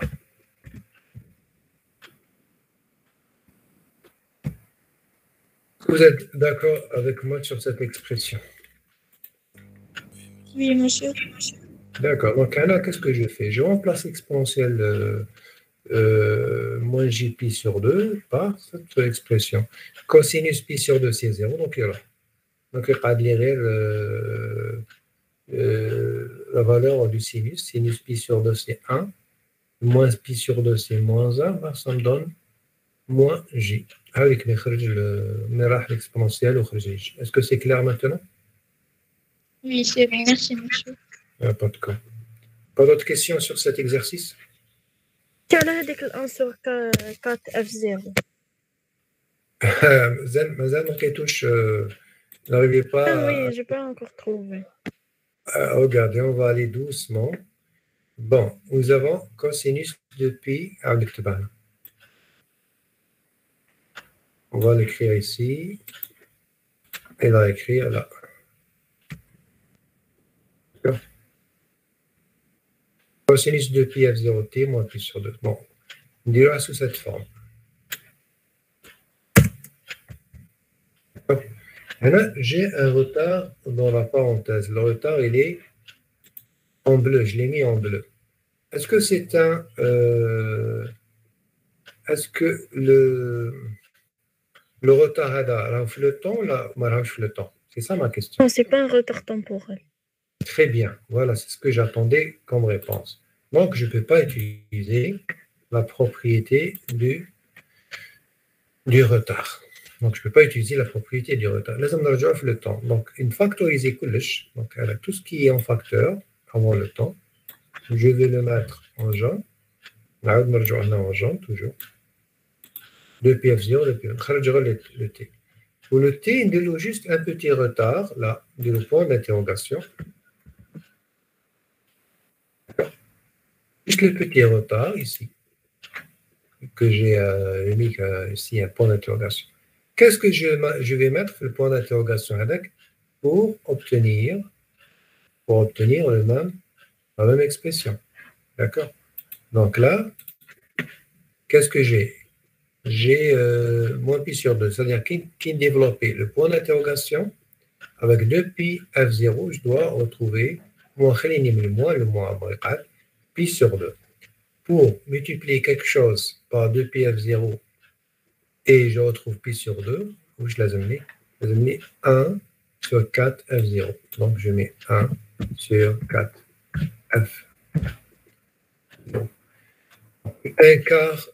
Est-ce que vous êtes d'accord avec moi sur cette expression? Oui, monsieur. D'accord. Donc, là, qu'est-ce que je fais? Je remplace exponentielle moins jpi sur 2 par cette expression. Cosinus pi sur 2, c'est 0, donc il y a là. Donc, il y a la valeur du sinus. Sinus pi sur 2, c'est 1. Moins pi sur 2, c'est moins 1. Ben, ça me donne moins j. Avec l'exponentielle au j. Est-ce que c'est clair maintenant? Oui, c'est bon. Merci, monsieur. Pas de cas. Pas d'autres questions sur cet exercice? Quelle est l'1 sur 4 F0? Mazan, on touche. N'arrivez pas Ah oui, j'ai pas encore trouvé. Regardez, on va aller doucement. Bon, nous avons cosinus de pi à l'ectobane. On va l'écrire ici. Et là, écrire là. Cosinus de pi f0t moins pi sur 2. Bon, on dira sous cette forme. Et là, j'ai un retard dans la parenthèse. Le retard, il est en bleu. Je l'ai mis en bleu. Est-ce que c'est est-ce que Le retard, le temps, là, le temps. C'est ça ma question. Non, c'est pas un retard temporel. Très bien. Voilà, c'est ce que j'attendais comme réponse. Donc, je ne peux pas utiliser la propriété du retard. Donc, je ne peux pas utiliser la propriété du retard. Là, ça me rajoute le temps. Donc, une factoriser donc, tout ce qui est en facteur avant le temps, je vais le mettre en jaune. En jaune, toujours. 2πf0, 2πf, le t. Pour le t, il y a juste un petit retard, là, du point d'interrogation. Juste le petit retard ici, que j'ai mis ici un point d'interrogation. Qu'est-ce que je vais mettre le point d'interrogation avec pour obtenir la même expression. D'accord? Donc là, qu'est-ce que j'ai? J'ai moins pi sur 2, c'est-à-dire qui développait le point d'interrogation avec 2pi f0, je dois retrouver moins le moins pi sur 2. Pour multiplier quelque chose par 2pi f0 et je retrouve pi sur 2, où je l'ai mis 1 sur 4 f0. Donc je mets 1 sur 4 f. Donc, 1 quart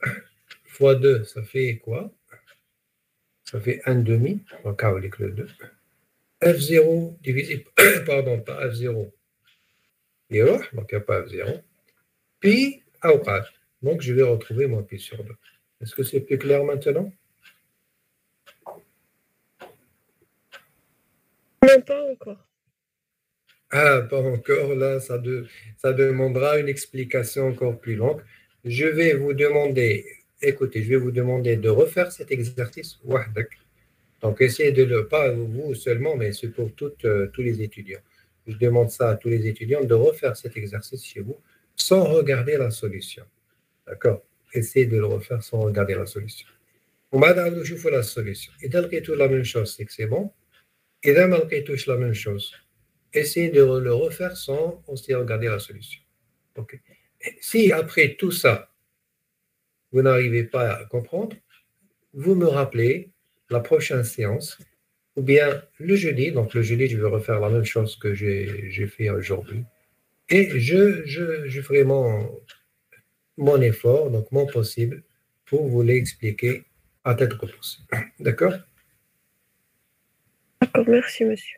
fois 2, ça fait quoi? Ça fait 1 demi, donc avec le 2. F0 divisé, pardon, par F0. Donc il n'y a pas F0. Pi awqat. Donc je vais retrouver mon pi sur 2. Est-ce que c'est plus clair maintenant? Non, pas encore. Ah, pas encore. Là, ça demandera une explication encore plus longue. Je vais vous demander, écoutez, je vais vous demander de refaire cet exercice. Donc, essayez de le, pas vous seulement, mais c'est pour tous les étudiants. Je demande ça à tous les étudiants de refaire cet exercice chez vous sans regarder la solution. D'accord? Essayez de le refaire sans regarder la solution. On va d'abord jouer la solution. Et dans le cas la même chose, c'est que c'est bon. Et dans le cas la même chose, essayez de le refaire sans aussi regarder la solution. Okay. Si après tout ça, vous n'arrivez pas à comprendre, vous me rappelez la prochaine séance, ou bien le jeudi. Donc le jeudi, je vais refaire la même chose que j'ai fait aujourd'hui. Et je ferai mon effort, donc mon possible, pour vous l'expliquer à tête reposée. D'accord? D'accord, merci, monsieur.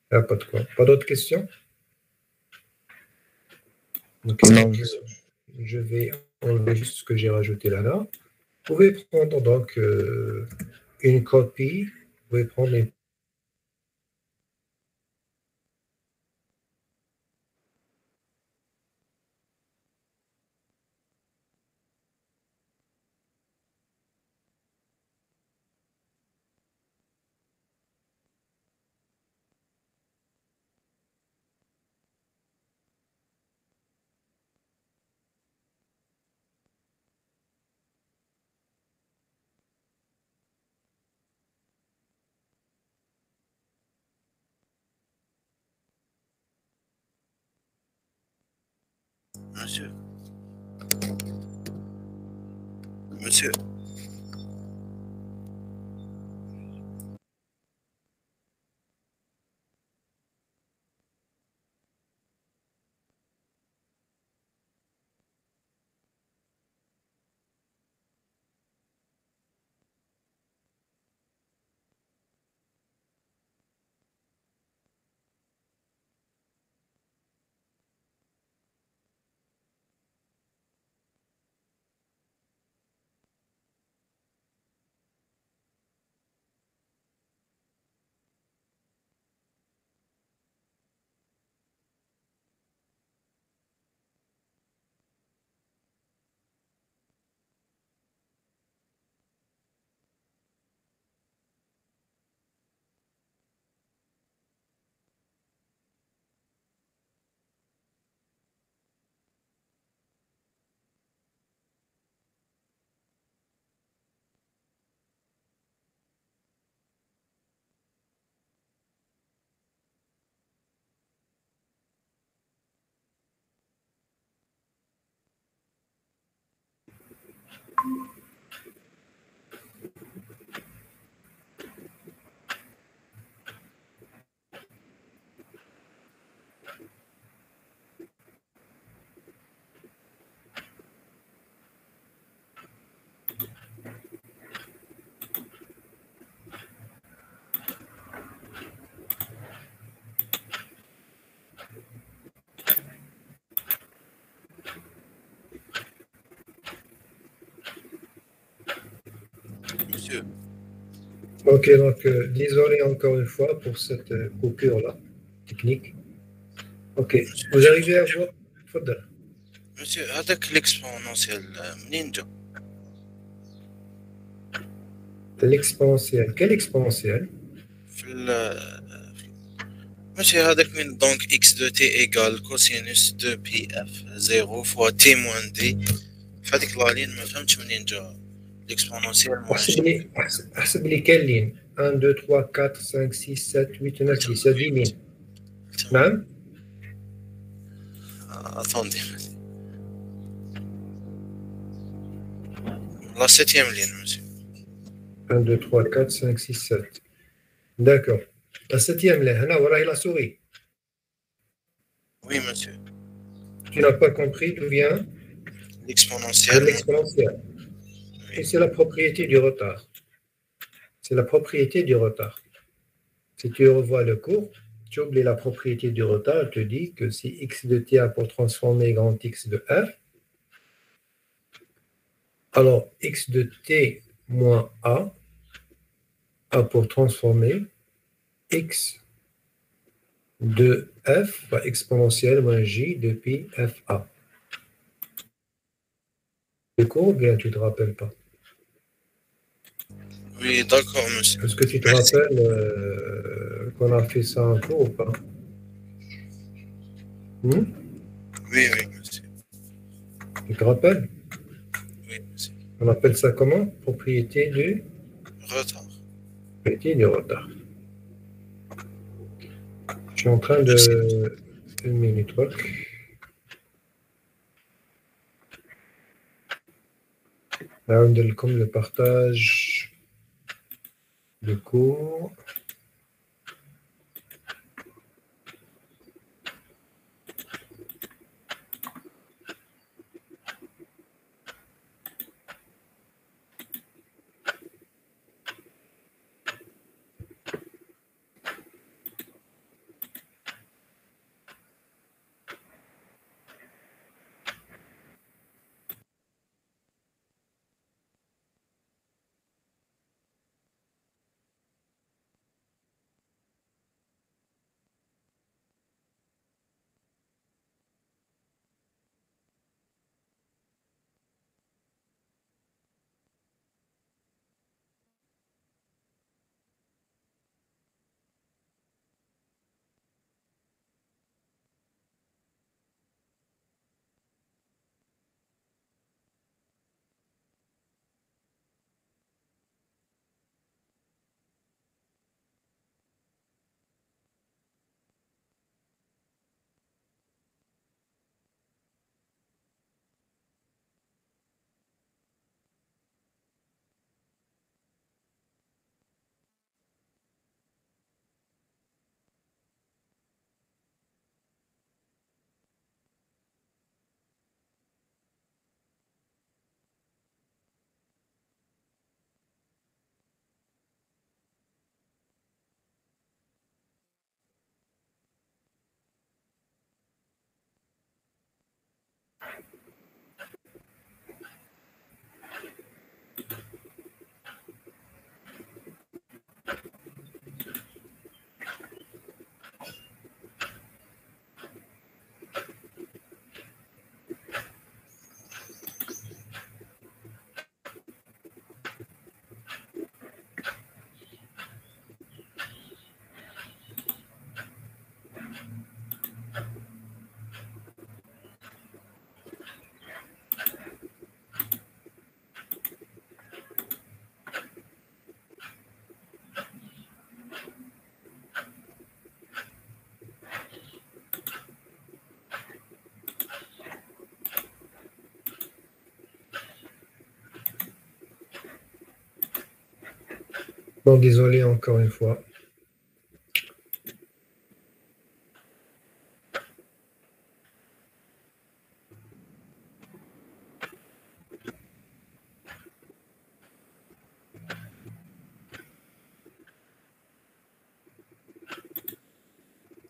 Pas de quoi. Pas d'autres questions? Okay. Non, je vais enlever juste ce que j'ai rajouté là. Vous pouvez prendre donc une copie. Vous pouvez prendre une Monsieur. monsieur. Ok, donc désolé encore une fois pour cette coupure-là, technique. Ok, vous arrivez à voir. Faudra. Monsieur, هذاك l'exponentiel منين جا؟ L'exponentiel. Quel exponentiel? في monsieur هذاك من donc x de t égale cosinus de pi f 0 fois t moins d في هذيك لالين ما فهمتش منين جا l'exponentiel moins احسب لي quelle ligne 1 2 3 4 5 6 7 8 9 10 هذه مين؟ نعم؟ attendez la septième ligne monsieur 1 2 3 4 5 6 7 d'accord la septième ligne هنا وراهي la souris. oui monsieur. Tu n'as pas compris d'où vient l'exponentiel. L'exponentiel. Et c'est la propriété du retard. C'est la propriété du retard. Si tu revois le cours, tu oublies la propriété du retard, elle te dit que si x de t a pour transformer grand x de f, alors x de t moins a pour transformer x de f, exponentielle moins j de pi fa. Le cours, ou bien tu ne te rappelles pas? Oui, d'accord, monsieur. Est-ce que tu te rappelles qu'on a fait ça un cours ou pas? Oui, monsieur. Tu te rappelles? Oui, monsieur. On appelle ça comment? Propriété du retard. Propriété du retard. Je suis en train de... Une minute, ok. Là, on donne comme le partage du cours. Bon, désolé encore une fois.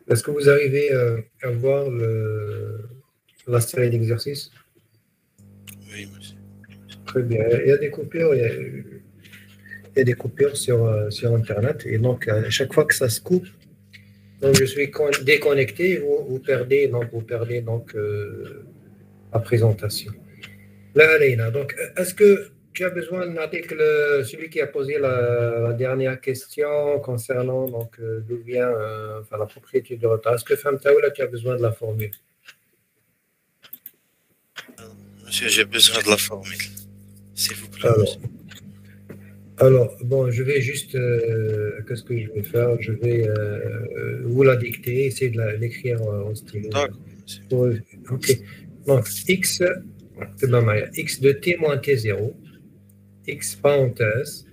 Est-ce que vous arrivez à voir la série d'exercices? Oui, monsieur. Très bien. Il y a des coupures. Il y a des coupures sur Internet. Et donc, à chaque fois que ça se coupe, donc je suis déconnecté, vous perdez donc la présentation. Là, Alaina, donc, est-ce que tu as besoin de l'article, celui qui a posé la dernière question concernant donc, d'où vient la propriété de retard? Est-ce que Famtaoula, tu as besoin de la formule? Monsieur, j'ai besoin de la formule. S'il vous plaît. Alors, bon, je vais juste, qu'est-ce que je vais faire? Je vais vous la dicter, essayer de l'écrire en stylo. D'accord, monsieur. Ok. Donc, x de t moins t0, x parenthèse,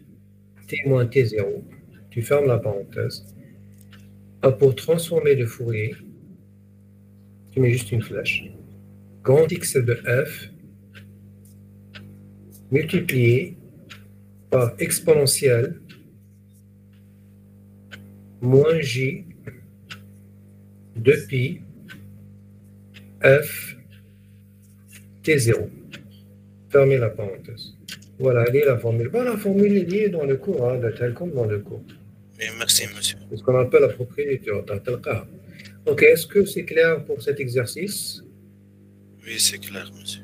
t moins t0, tu fermes la parenthèse. Pour transformer de Fourier, tu mets juste une flèche. Grand X de f multiplié par exponentielle moins j de pi f t0. Fermez la parenthèse. Voilà, elle est la formule. Bon, la formule est liée dans le cours, telle comme dans le cours. Oui, merci, monsieur. C'est ce qu'on appelle la propriété du retard. Ok, est-ce que c'est clair pour cet exercice? Oui, c'est clair, monsieur.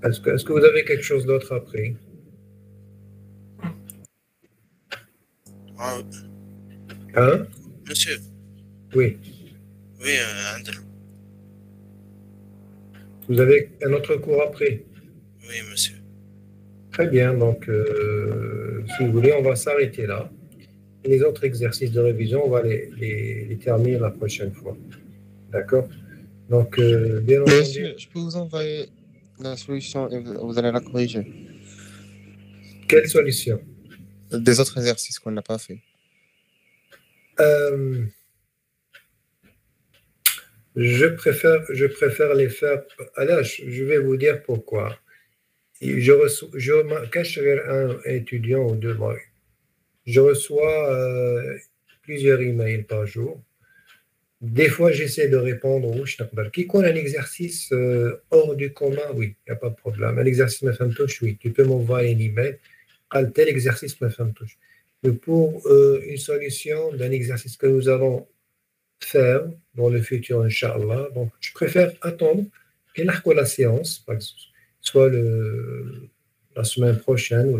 Est-ce que vous avez quelque chose d'autre après? Ah, Hein? monsieur. Oui. Oui, Andrew. Vous avez un autre cours après? Oui, monsieur. Très bien, donc si vous voulez, on va s'arrêter là. Et les autres exercices de révision, on va les terminer la prochaine fois. D'accord? Donc, bien entendu. Monsieur, je peux vous envoyer la solution et vous allez la corriger. Quelle solution? Des autres exercices qu'on n'a pas fait. Je préfère les faire. Alors, je vais vous dire pourquoi. Je cache un étudiant ou deux. Je reçois plusieurs emails par jour. Des fois, j'essaie de répondre au Qui connaît un exercice hors du commun, oui, il n'y a pas de problème. Un exercice touche, oui, tu peux m'envoyer un email. Tel exercice touche. Mais pour une solution d'un exercice que nous allons faire dans le futur, Inch'Allah, donc je préfère attendre et la séance, soit la semaine prochaine ou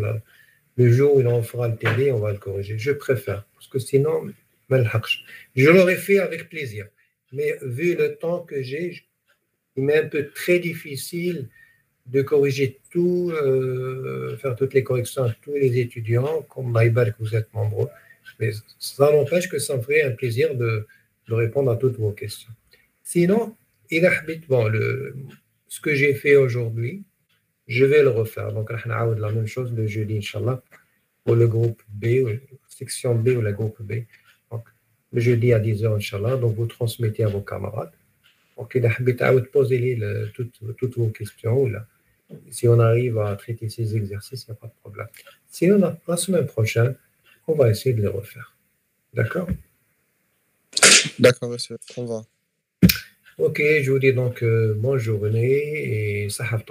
le jour où on fera le télé, on va le corriger. Je préfère, parce que sinon, je l'aurais fait avec plaisir. Mais vu le temps que j'ai, il m'est un peu très difficile de corriger tout, faire toutes les corrections à tous les étudiants, comme Maïbal, que vous êtes nombreux. Mais ça n'empêche que ça me ferait un plaisir de répondre à toutes vos questions. Sinon, ce que j'ai fait aujourd'hui, je vais le refaire. Donc, on va la même chose le jeudi, Inch'Allah, pour le groupe B, section B ou le groupe B. Donc, le jeudi à 10h, Inch'Allah. Donc, vous transmettez à vos camarades. Donc, il a poser toutes vos questions. Là. Si on arrive à traiter ces exercices, il n'y a pas de problème. Sinon, la semaine prochaine, on va essayer de les refaire. D'accord? D'accord, monsieur. On va. Ok, je vous dis donc bonne journée et sahaf